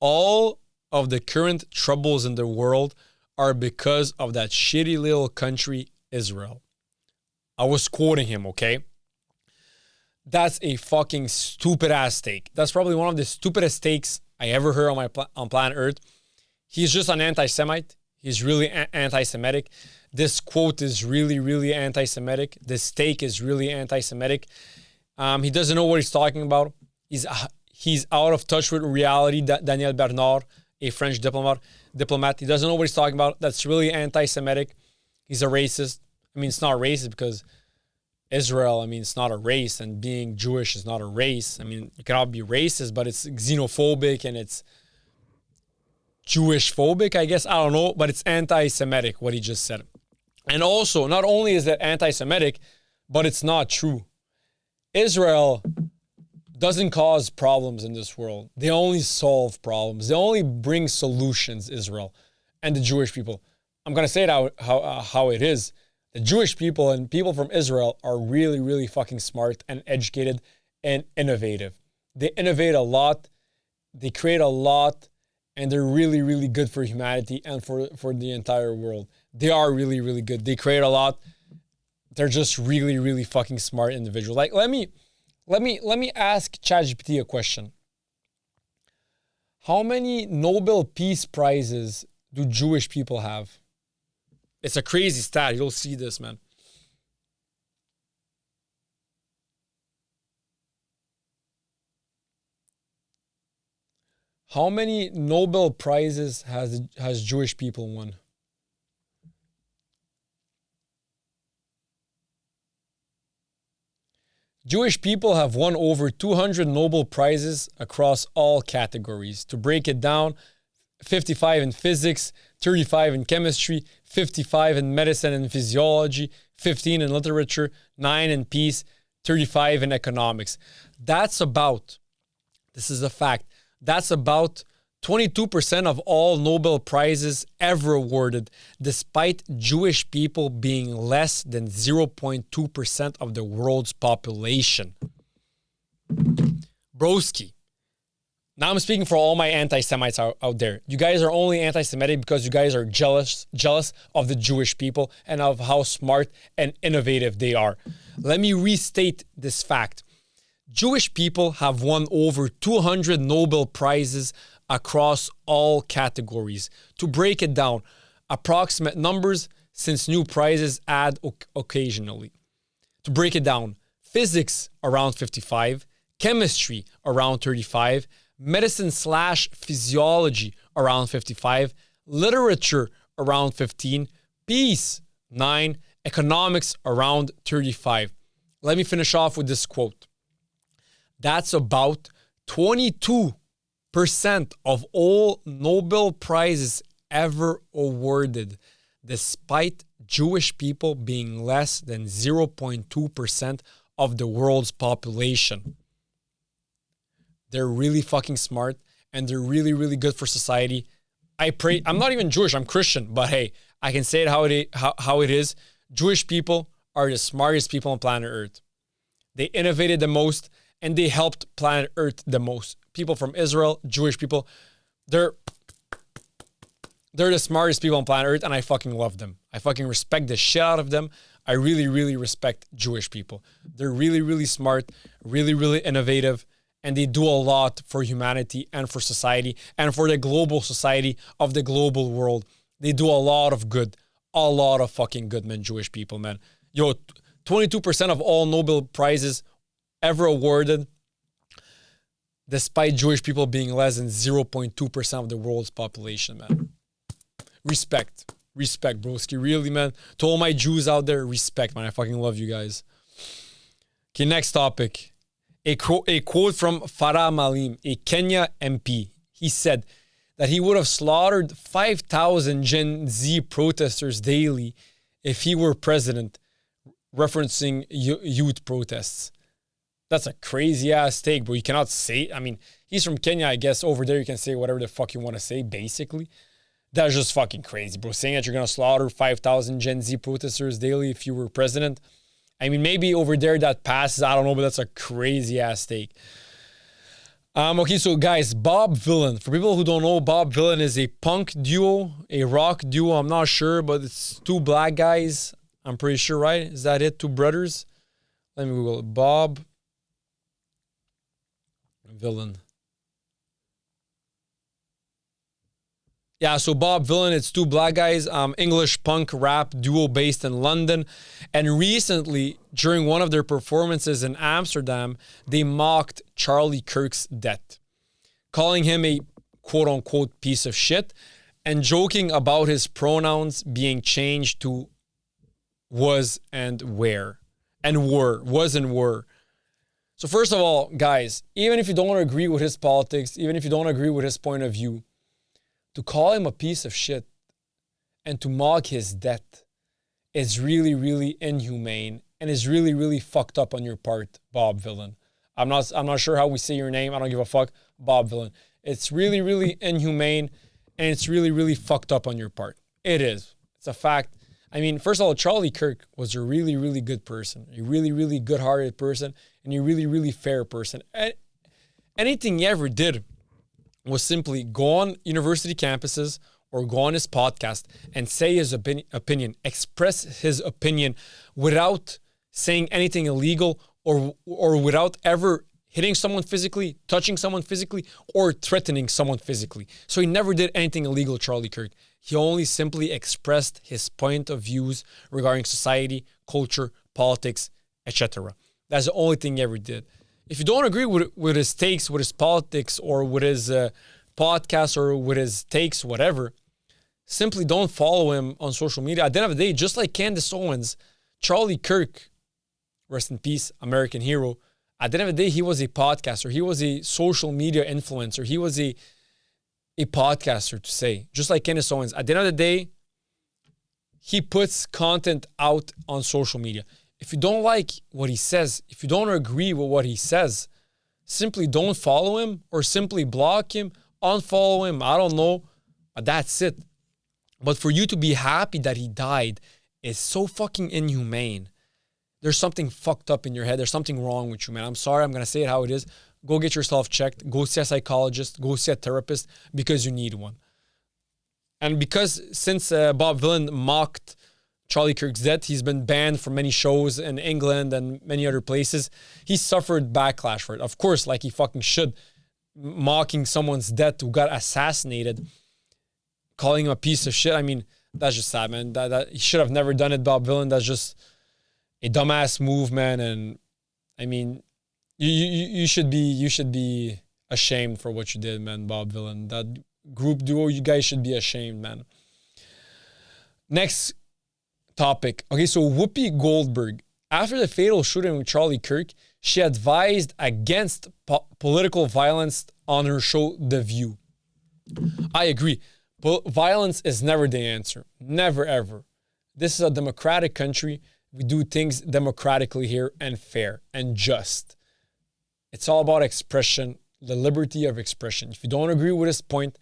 all of the current troubles in the world are because of that shitty little country, Israel. I was quoting him, okay? That's a fucking stupid ass take. That's probably one of the stupidest takes I ever heard on planet Earth. He's just an anti-Semite. He's really anti-Semitic. This quote is really, really anti-Semitic. This take is really anti-Semitic. He doesn't know what he's talking about. He's out of touch with reality. Daniel Bernard, a French diplomat. He doesn't know what he's talking about. That's really anti-Semitic. He's a racist. It's not racist because Israel, it's not a race, and being Jewish is not a race. You cannot be racist, but it's xenophobic and it's Jewish phobic, I guess. I don't know, but it's anti-Semitic, what he just said. And also, not only is that anti-Semitic, but it's not true. Israel doesn't cause problems in this world. They only solve problems. They only bring solutions, Israel and the Jewish people. I'm going to say it how it is. The Jewish people and people from Israel are really, really fucking smart and educated and innovative. They innovate a lot. They create a lot. And they're really, really good for humanity and for the entire world. They are really, really good. They create a lot. They're just really, really fucking smart individuals. Like, let me ask ChatGPT a question. How many Nobel Peace Prizes do Jewish people have? It's a crazy stat. You'll see this, man. How many Nobel Prizes has Jewish people won? Jewish people have won over 200 Nobel Prizes across all categories. To break it down, 55 in physics, 35 in chemistry, 55 in medicine and physiology, 15 in literature, 9 in peace, 35 in economics. That's about, this is a fact, that's about 22% of all Nobel Prizes ever awarded, despite Jewish people being less than 0.2% of the world's population. Broski. Now I'm speaking for all my anti-Semites out there. You guys are only anti-Semitic because you guys are jealous of the Jewish people and of how smart and innovative they are. Let me restate this fact. Jewish people have won over 200 Nobel Prizes across all categories. To break it down, approximate numbers since new prizes add occasionally. To break it down, physics around 55, chemistry around 35, medicine/physiology around 55, literature around 15, peace 9, economics around 35. Let me finish off with this quote. That's about 22% of all Nobel Prizes ever awarded, despite Jewish people being less than 0.2% of the world's population. They're really fucking smart and they're really, really good for society. I'm not even Jewish, I'm Christian, but hey, I can say it how it is. Jewish people are the smartest people on planet Earth. They innovated the most and they helped planet Earth the most. People from Israel, Jewish people, they're the smartest people on planet Earth and I fucking love them. I fucking respect the shit out of them. I really, really respect Jewish people. They're really, really smart, really, really innovative, and they do a lot for humanity and for society and for the global society of the global world. They do a lot of good, a lot of fucking good, man, Jewish people, man. Yo, 22% of all Nobel Prizes ever awarded, despite Jewish people being less than 0.2% of the world's population, man. Respect, broski. Really, man. To all my Jews out there, respect, man. I fucking love you guys. Okay, next topic. A quote from Farah Malim, a Kenya MP. He said that he would have slaughtered 5,000 Gen Z protesters daily if he were president, referencing youth protests. That's a crazy ass take, but you cannot say, I mean, he's from Kenya, I guess. Over there, you can say whatever the fuck you want to say, basically. That's just fucking crazy, bro. Saying that you're going to slaughter 5,000 Gen Z protesters daily if you were president. I mean, maybe over there that passes, I don't know, but that's a crazy ass take. Okay, so guys, Bob Vylan. For people who don't know, Bob Vylan is a punk duo, a rock duo. I'm not sure, but it's two black guys. I'm pretty sure, right? Is that it? Two brothers? Let me Google it. Bob Vylan. Yeah, so Bob Vylan, it's two black guys, English punk rap duo based in London. And recently, during one of their performances in Amsterdam, they mocked Charlie Kirk's death, calling him a quote-unquote piece of shit and joking about his pronouns being changed to was and were, and were, was and were. So first of all, guys, even if you don't agree with his politics, even if you don't agree with his point of view, to call him a piece of shit and to mock his death is really, really inhumane and is really, really fucked up on your part, Bob Vylan. I'm not sure how we say your name. I don't give a fuck, Bob Vylan. It's really, really inhumane and it's really, really fucked up on your part. It is. It's a fact. I mean, first of all, Charlie Kirk was a really, really good person, a really, really good-hearted person, and a really, really fair person. Anything he ever did was simply go on university campuses or go on his podcast and say his opinion, express his opinion without saying anything illegal or without ever hitting someone physically, touching someone physically, or threatening someone physically. So he never did anything illegal, Charlie Kirk. He only simply expressed his point of views regarding society, culture, politics, etc. That's the only thing he ever did. If you don't agree with his takes, with his politics, or with his podcast, or with his takes, whatever, simply don't follow him on social media. At the end of the day, just like Candace Owens, Charlie Kirk, rest in peace, American hero, at the end of the day, he was a podcaster. He was a social media influencer. He was a podcaster, to say, just like Candace Owens. At the end of the day, he puts content out on social media. If you don't like what he says, if you don't agree with what he says, simply don't follow him or simply block him, unfollow him. I don't know. But that's it. But for you to be happy that he died is so fucking inhumane. There's something fucked up in your head. There's something wrong with you, man. I'm sorry. I'm going to say it how it is. Go get yourself checked. Go see a psychologist. Go see a therapist because you need one. And because since Bob Dylan mocked Charlie Kirk's death, he's been banned from many shows in England and many other places. He suffered backlash for it. Of course, like he fucking should. Mocking someone's death who got assassinated, calling him a piece of shit. I mean, that's just sad, man. That he should have never done it, Bob Dylan. That's just a dumbass move, man. And I mean, you should be ashamed for what you did, man, Bob Dylan. That group duo, you guys should be ashamed, man. Next topic. Okay, so Whoopi Goldberg, after the fatal shooting with Charlie Kirk, she advised against political violence on her show, The View. I agree. Violence is never the answer. Never, ever. This is a democratic country. We do things democratically here and fair and just. It's all about expression, the liberty of expression. If you don't agree with his point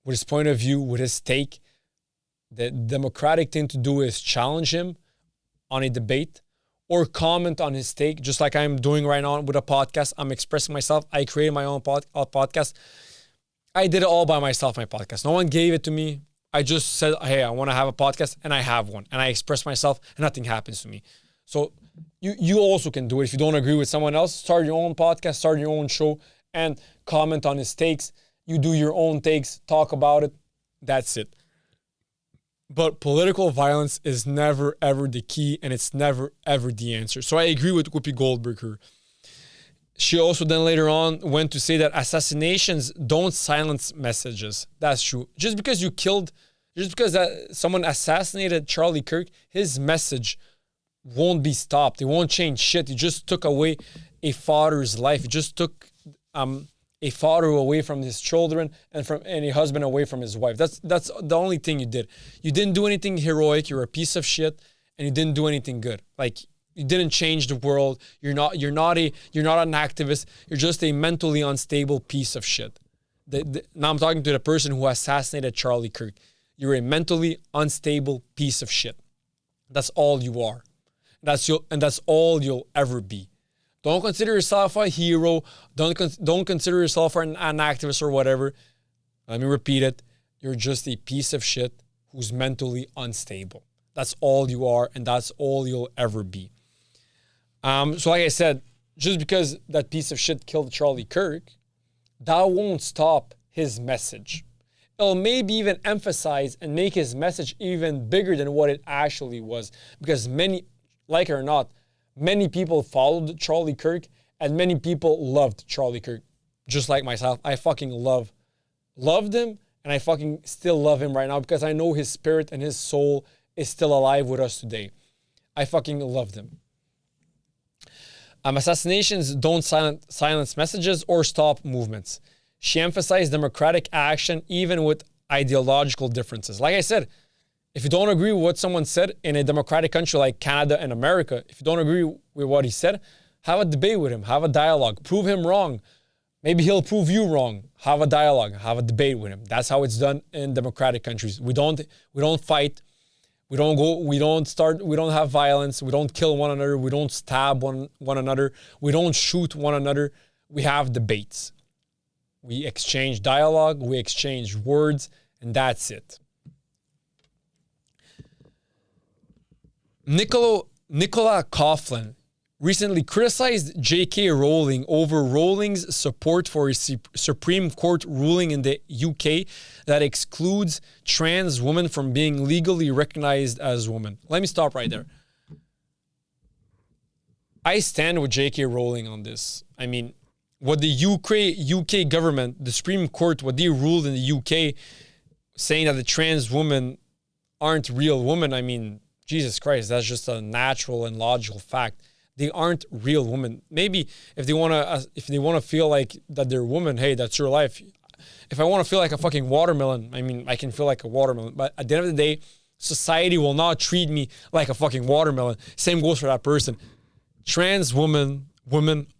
of view, with his take, the democratic thing to do is challenge him on a debate or comment on his take, just like I'm doing right now with a podcast. I'm expressing myself. I created my own podcast. I did it all by myself, my podcast. No one gave it to me. I just said, hey, I want to have a podcast, and I have one. And I express myself, and nothing happens to me. So you also can do it. If you don't agree with someone else, start your own podcast, start your own show, and comment on his takes. You do your own takes, talk about it. That's it. But political violence is never, ever the key, and it's never, ever the answer. So I agree with Whoopi Goldberg here. She also then later on went to say that assassinations don't silence messages. That's true. Just because someone assassinated Charlie Kirk, his message won't be stopped. It won't change shit. He just took away a father's life. He just took a father away from his children and a husband away from his wife. That's the only thing you did. You didn't do anything heroic. You're a piece of shit, and you didn't do anything good. Like, you didn't change the world. You're not an activist. You're just a mentally unstable piece of shit. Now I'm talking to the person who assassinated Charlie Kirk. You're a mentally unstable piece of shit. That's all you are. That's all you'll ever be. Don't consider yourself a hero. Don't consider yourself an activist or whatever. Let me repeat it. You're just a piece of shit who's mentally unstable. That's all you are, and that's all you'll ever be. So like I said, just because that piece of shit killed Charlie Kirk, that won't stop his message. It'll maybe even emphasize and make his message even bigger than what it actually was. Because many, like it or not, many people followed Charlie Kirk and many people loved Charlie Kirk. Just like myself, I fucking loved him, and I fucking still love him right now because I know his spirit and his soul is still alive with us today. I fucking loved him. Assassinations don't silence messages or stop movements. She emphasized democratic action even with ideological differences. Like I said, if you don't agree with what someone said in a democratic country like Canada and America, if you don't agree with what he said, have a debate with him, have a dialogue, prove him wrong. Maybe he'll prove you wrong. Have a dialogue, have a debate with him. That's how it's done in democratic countries. We don't fight. We don't have violence. We don't kill one another. We don't stab one another. We don't shoot one another. We have debates. We exchange dialogue. We exchange words, and that's it. Nicola Coughlan recently criticized J.K. Rowling over Rowling's support for a Supreme Court ruling in the UK that excludes trans women from being legally recognized as women. Let me stop right there. I stand with J.K. Rowling on this. I mean, what the UK government, the Supreme Court, what they ruled in the UK, saying that the trans women aren't real women, I mean, Jesus Christ, that's just a natural and logical fact. They aren't real women. Maybe if they want to feel like that they're women, hey, that's your life. If I want to feel like a fucking watermelon, I mean, I can feel like a watermelon. But at the end of the day, society will not treat me like a fucking watermelon. Same goes for that person. Trans women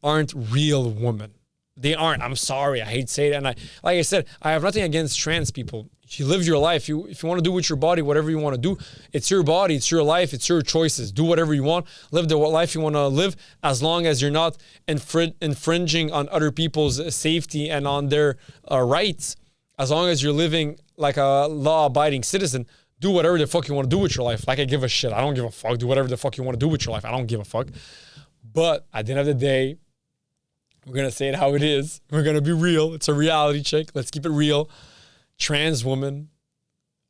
aren't real women. They aren't. I'm sorry. I hate to say it. And like I said, I have nothing against trans people. If you live your life, if you want to do with your body, whatever you want to do, it's your body, it's your life, it's your choices. Do whatever you want. Live the life you want to live, as long as you're not infringing on other people's safety and on their rights. As long as you're living like a law-abiding citizen, do whatever the fuck you want to do with your life. Like, I give a shit. I don't give a fuck. Do whatever the fuck you want to do with your life. I don't give a fuck. But at the end of the day, we're going to say it how it is. We're going to be real. It's a reality check. Let's keep it real. Trans women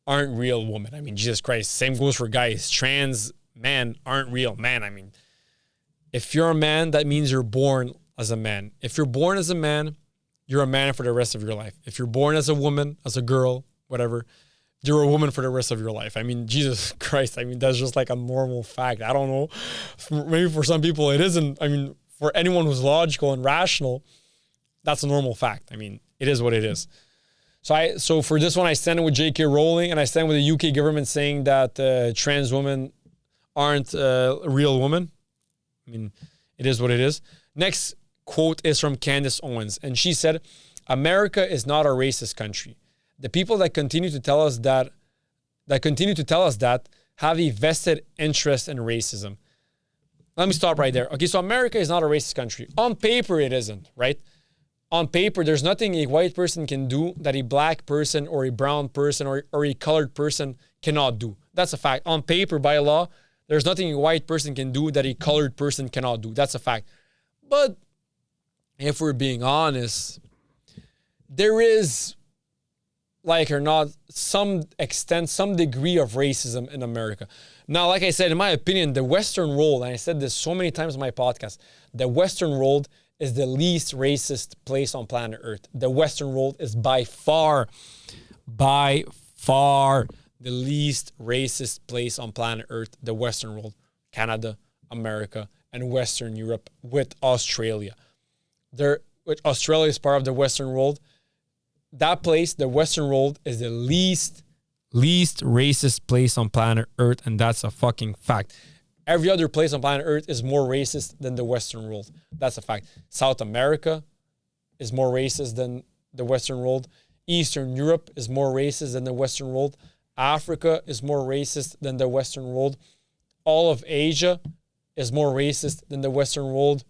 aren't real women. I mean, Jesus Christ. Same goes for guys. Trans men aren't real men. I mean, if you're a man, that means you're born as a man. If you're born as a man, you're a man for the rest of your life. If you're born as a woman, as a girl, whatever, you're a woman for the rest of your life. I mean, Jesus Christ. I mean, that's just like a normal fact. I don't know. Maybe for some people it isn't. I mean, for anyone who's logical and rational, that's a normal fact. I mean, it is what it is. So for this one, I stand with J.K. Rowling, and I stand with the UK government saying that trans women aren't real women. I mean, it is what it is. Next quote is from Candace Owens, and she said, "America is not a racist country. The people that continue to tell us that have a vested interest in racism." Let me stop right there. Okay, so America is not a racist country. On paper, it isn't, right? On paper, there's nothing a white person can do that a black person or a brown person or a colored person cannot do. That's a fact. On paper, by law, there's nothing a white person can do that a colored person cannot do. That's a fact. But if we're being honest, there is, like or not, some extent, some degree of racism in America. Now, like I said, in my opinion, the Western world, and I said this so many times in my podcast, the Western world is the least racist place on planet Earth. The Western world is by far the least racist place on planet Earth. The Western world, Canada, America, and Western Europe, with Australia. Australia is part of the Western world. That place, the Western world, is the least racist place on planet Earth, and that's a fucking fact. Every other place on planet Earth is more racist than the Western world. That's a fact. South America is more racist than the Western world. Eastern Europe is more racist than the Western world. Africa is more racist than the Western world. All of Asia is more racist than the Western world.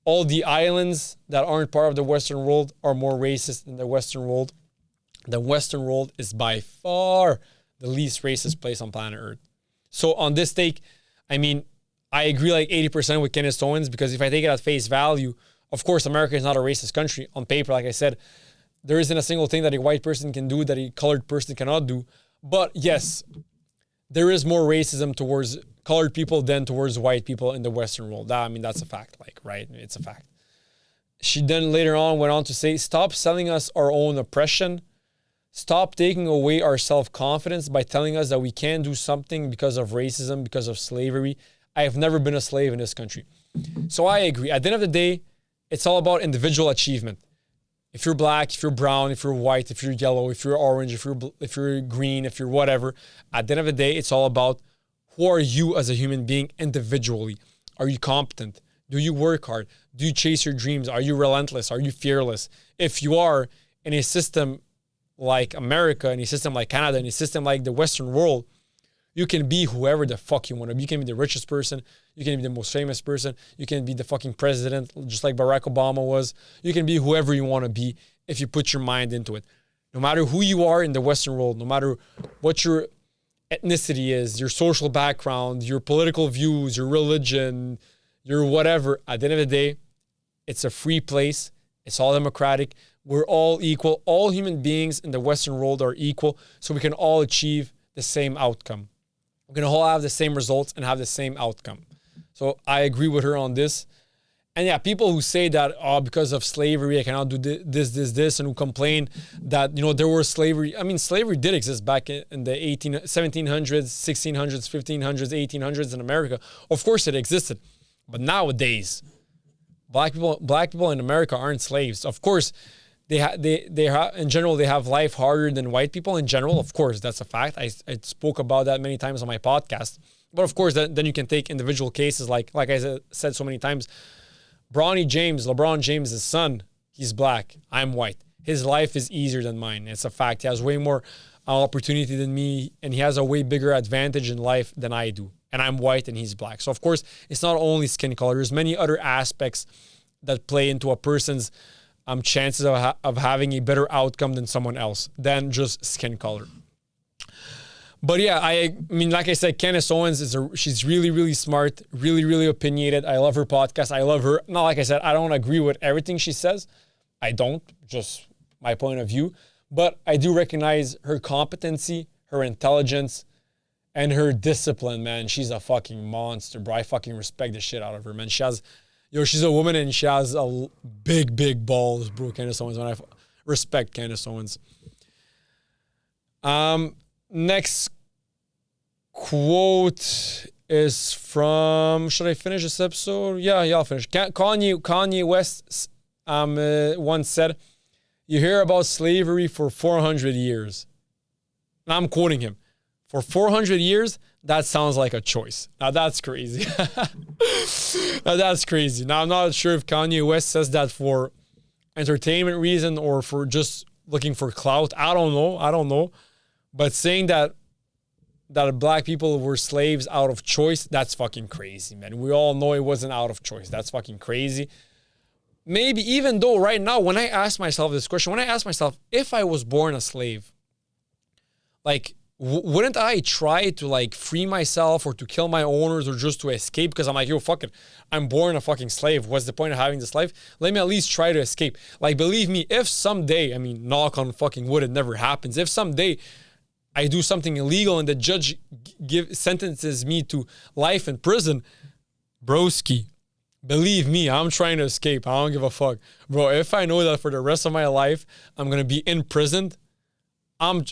All the islands that aren't part of the Western world are more racist than the Western world. The Western world is by far the least racist place on planet Earth. So on this take, I mean, I agree like 80% with Candace Owens, because if I take it at face value, of course, America is not a racist country. On paper, like I said, there isn't a single thing that a white person can do that a colored person cannot do. But yes, there is more racism towards colored people than towards white people in the Western world. I mean, that's a fact, like, right? It's a fact. She then later on went on to say, "Stop selling us our own oppression. Stop taking away our self-confidence by telling us that we can't do something because of racism, because of slavery. I have never been a slave in this country." So I agree. At the end of the day, it's all about individual achievement. If you're black, if you're brown, if you're white, if you're yellow, if you're orange, if you're green, if you're whatever, at the end of the day, it's all about who are you as a human being individually. Are you competent? Do you work hard? Do you chase your dreams? Are you relentless? Are you fearless? If you are in a system like America, in a system like Canada, in a system like the Western world, you can be whoever the fuck you want to be. You can be the richest person. You can be the most famous person. You can be the fucking president, just like Barack Obama was. You can be whoever you want to be if you put your mind into it. No matter who you are in the Western world, no matter what your ethnicity is, your social background, your political views, your religion, your whatever, at the end of the day, it's a free place. It's all democratic. We're all equal. All human beings in the Western world are equal, so we can all achieve the same outcome. We can all have the same results and have the same outcome. So I agree with her on this. And yeah, people who say that, because of slavery, I cannot do this, and who complain that, there was slavery. I mean, slavery did exist back in the 1700s, 1600s, 1500s, 1800s in America. Of course it existed. But nowadays, black people in America aren't slaves. Of course, in general, they have life harder than white people in general. Of course, that's a fact. I spoke about that many times on my podcast. But of course, then you can take individual cases, like I said so many times. LeBron James' son, he's black. I'm white. His life is easier than mine. It's a fact. He has way more opportunity than me, and he has a way bigger advantage in life than I do. And I'm white and he's black. So, of course, it's not only skin color. There's many other aspects that play into a person's chances of having a better outcome than someone else than just skin color. But yeah, I mean, like I said, Candace Owens she's really, really smart, really, really opinionated. I love her podcast. I love her. Not like I said, I don't agree with everything she says. I don't, just my point of view. But I do recognize her competency, her intelligence, and her discipline, man. She's a fucking monster, bro. I fucking respect the shit out of her, man. She's a woman and she has a big, big balls, bro. Candace Owens, man. I respect Candace Owens. Next quote is from, should I finish this episode? Yeah, I'll finish. Kanye West once said, "You hear about slavery for 400 years. And I'm quoting him. For 400 years, that sounds like a choice. Now that's crazy. Now that's crazy. Now I'm not sure if Kanye West says that for entertainment reason or for just looking for clout. I don't know. But saying that black people were slaves out of choice, that's fucking crazy, man. We all know it wasn't out of choice. That's fucking crazy. Maybe even though right now, when I ask myself this question, if I was born a slave, like, wouldn't I try to like free myself or to kill my owners or just to escape? Because I'm like, yo, fuck it. I'm born a fucking slave. What's the point of having this life? Let me at least try to escape. Like, believe me, if someday, I mean, knock on fucking wood, it never happens. If someday I do something illegal and the judge sentences me to life in prison, broski, believe me, I'm trying to escape. I don't give a fuck. Bro, if I know that for the rest of my life, I'm going to be imprisoned, I'm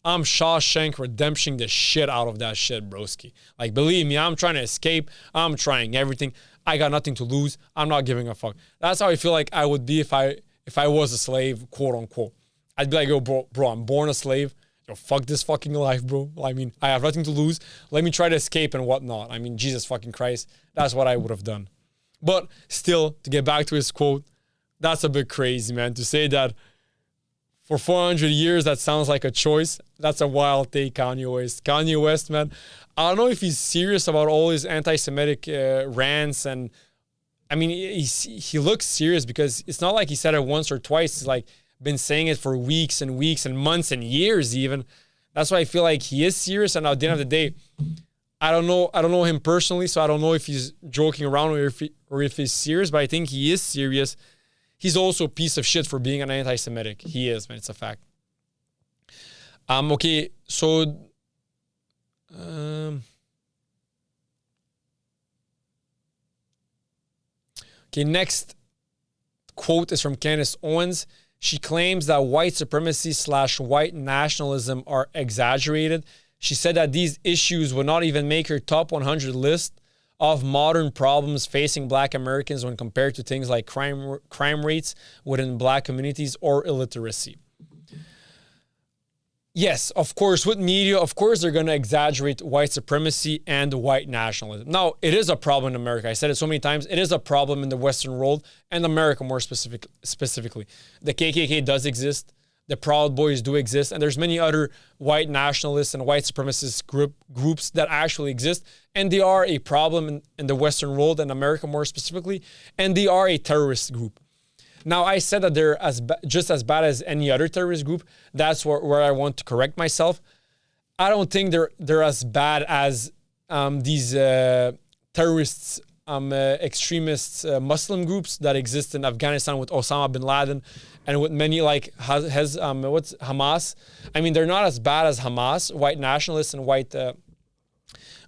Shawshank Redemption the shit out of that shit, broski. Like, believe me, I'm trying to escape. I'm trying everything. I got nothing to lose. I'm not giving a fuck. That's how I feel like I would be if I was a slave, quote unquote. I'd be like, yo, bro, I'm born a slave. Yo, fuck this fucking life, bro. I mean, I have nothing to lose. Let me try to escape and whatnot. I mean, Jesus fucking Christ. That's what I would have done. But still, to get back to his quote, that's a bit crazy, man. To say that for 400 years, that sounds like a choice. That's a wild take, Kanye West. Kanye West, man, I don't know if he's serious about all his anti-Semitic rants. And I mean, he looks serious because it's not like he said it once or twice. It's like been saying it for weeks and weeks and months and years even. That's why I feel like he is serious. And at the end of the day, I don't know him personally, so I don't know if he's joking around or if he's serious, but I think he is serious. He's also a piece of shit for being an anti-Semitic. He is, man. It's a fact. Okay, so next quote is from Candace Owens. She claims that white supremacy / white nationalism are exaggerated. She said that these issues would not even make her top 100 list of modern problems facing black Americans when compared to things like crime rates within black communities or illiteracy. Yes, of course, with media, of course, they're going to exaggerate white supremacy and white nationalism. Now, it is a problem in America. I said it so many times. It is a problem in the Western world and America more specifically. The KKK does exist. The Proud Boys do exist. And there's many other white nationalists and white supremacist groups that actually exist. And they are a problem in the Western world and America more specifically. And they are a terrorist group. Now, I said that they're just as bad as any other terrorist group. That's where I want to correct myself. I don't think they're as bad as these terrorists, extremists, Muslim groups that exist in Afghanistan with Osama bin Laden and with many like Hamas. I mean, they're not as bad as Hamas, white nationalists and white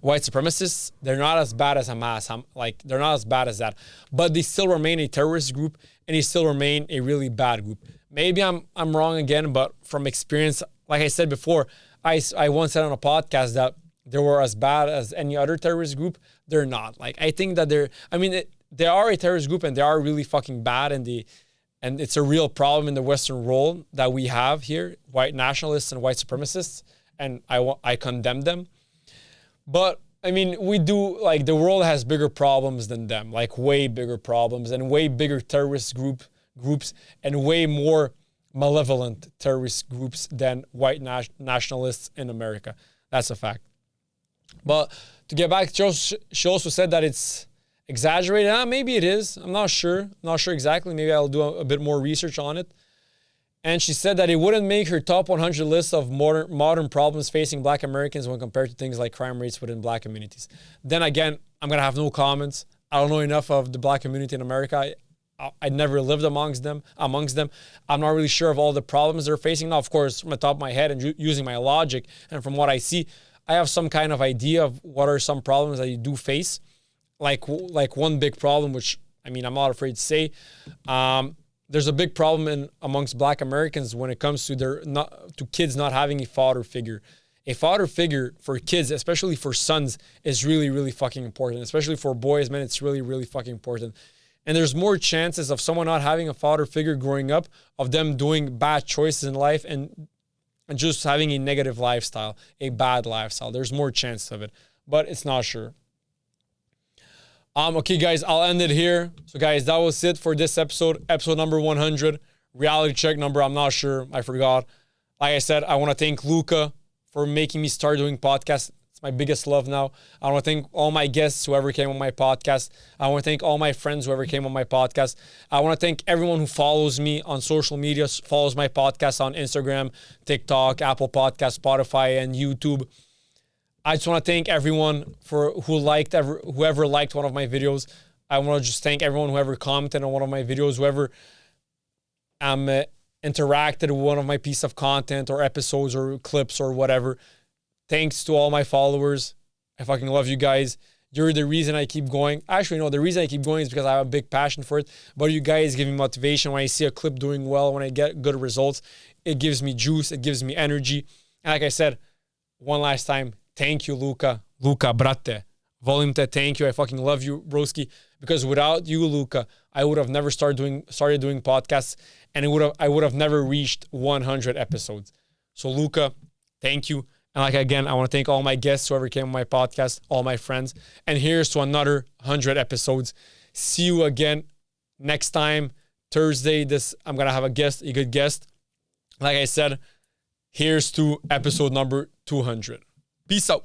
supremacists. They're not as bad as Hamas. They're not as bad as that. But they still remain a terrorist group and they still remain a really bad group. Maybe I'm wrong again, but from experience, like I said before, I once said on a podcast that they were as bad as any other terrorist group. They're not. Like, I think that they are a terrorist group and they are really fucking bad and it's a real problem in the Western world that we have here, white nationalists and white supremacists, and I condemn them. But I mean, we do, like, the world has bigger problems than them, like way bigger problems and way bigger terrorist groups and way more malevolent terrorist groups than white nationalists in America. That's a fact. But to get back, she also said that it's exaggerated. Maybe it is. I'm not sure. I'm not sure exactly. Maybe I'll do a bit more research on it. And she said that it wouldn't make her top 100 list of modern problems facing Black Americans when compared to things like crime rates within Black communities. Then again, I'm going to have no comments. I don't know enough of the Black community in America. I never lived amongst them. I'm not really sure of all the problems they're facing. Now, of course, from the top of my head and using my logic and from what I see, I have some kind of idea of what are some problems that you do face. Like one big problem, which, I mean, I'm not afraid to say, there's a big problem amongst Black Americans when it comes to kids not having a father figure. A father figure for kids, especially for sons, is really, really fucking important. Especially for boys, man, it's really, really fucking important. And there's more chances of someone not having a father figure growing up, of them doing bad choices in life and just having a negative lifestyle, a bad lifestyle. There's more chances of it, but it's not sure. Okay, guys, I'll end it here. So, guys, that was it for this episode number 100. Reality check number, I'm not sure. I forgot. Like I said, I want to thank Luca for making me start doing podcasts. It's my biggest love now. I want to thank all my guests, whoever came on my podcast. I want to thank all my friends, whoever came on my podcast. I want to thank everyone who follows me on social media, follows my podcast on Instagram, TikTok, Apple Podcasts, Spotify, and YouTube. I just want to thank everyone whoever liked one of my videos. I want to just thank everyone whoever commented on one of my videos, whoever interacted with one of my piece of content or episodes or clips or whatever. Thanks to all my followers. I fucking love you guys. You're the reason I keep going. Actually, no, the reason I keep going is because I have a big passion for it. But you guys give me motivation. When I see a clip doing well, when I get good results, it gives me juice. It gives me energy. And like I said, one last time, thank you, Luca. Luca, brate. Volumte, thank you. I fucking love you, broski. Because without you, Luca, I would have never started doing podcasts, and I would have never reached 100 episodes. So, Luca, thank you. And like, again, I want to thank all my guests, whoever came on my podcast, all my friends. And here's to another 100 episodes. See you again next time, Thursday. I'm going to have a good guest. Like I said, here's to episode number 200. Peace out.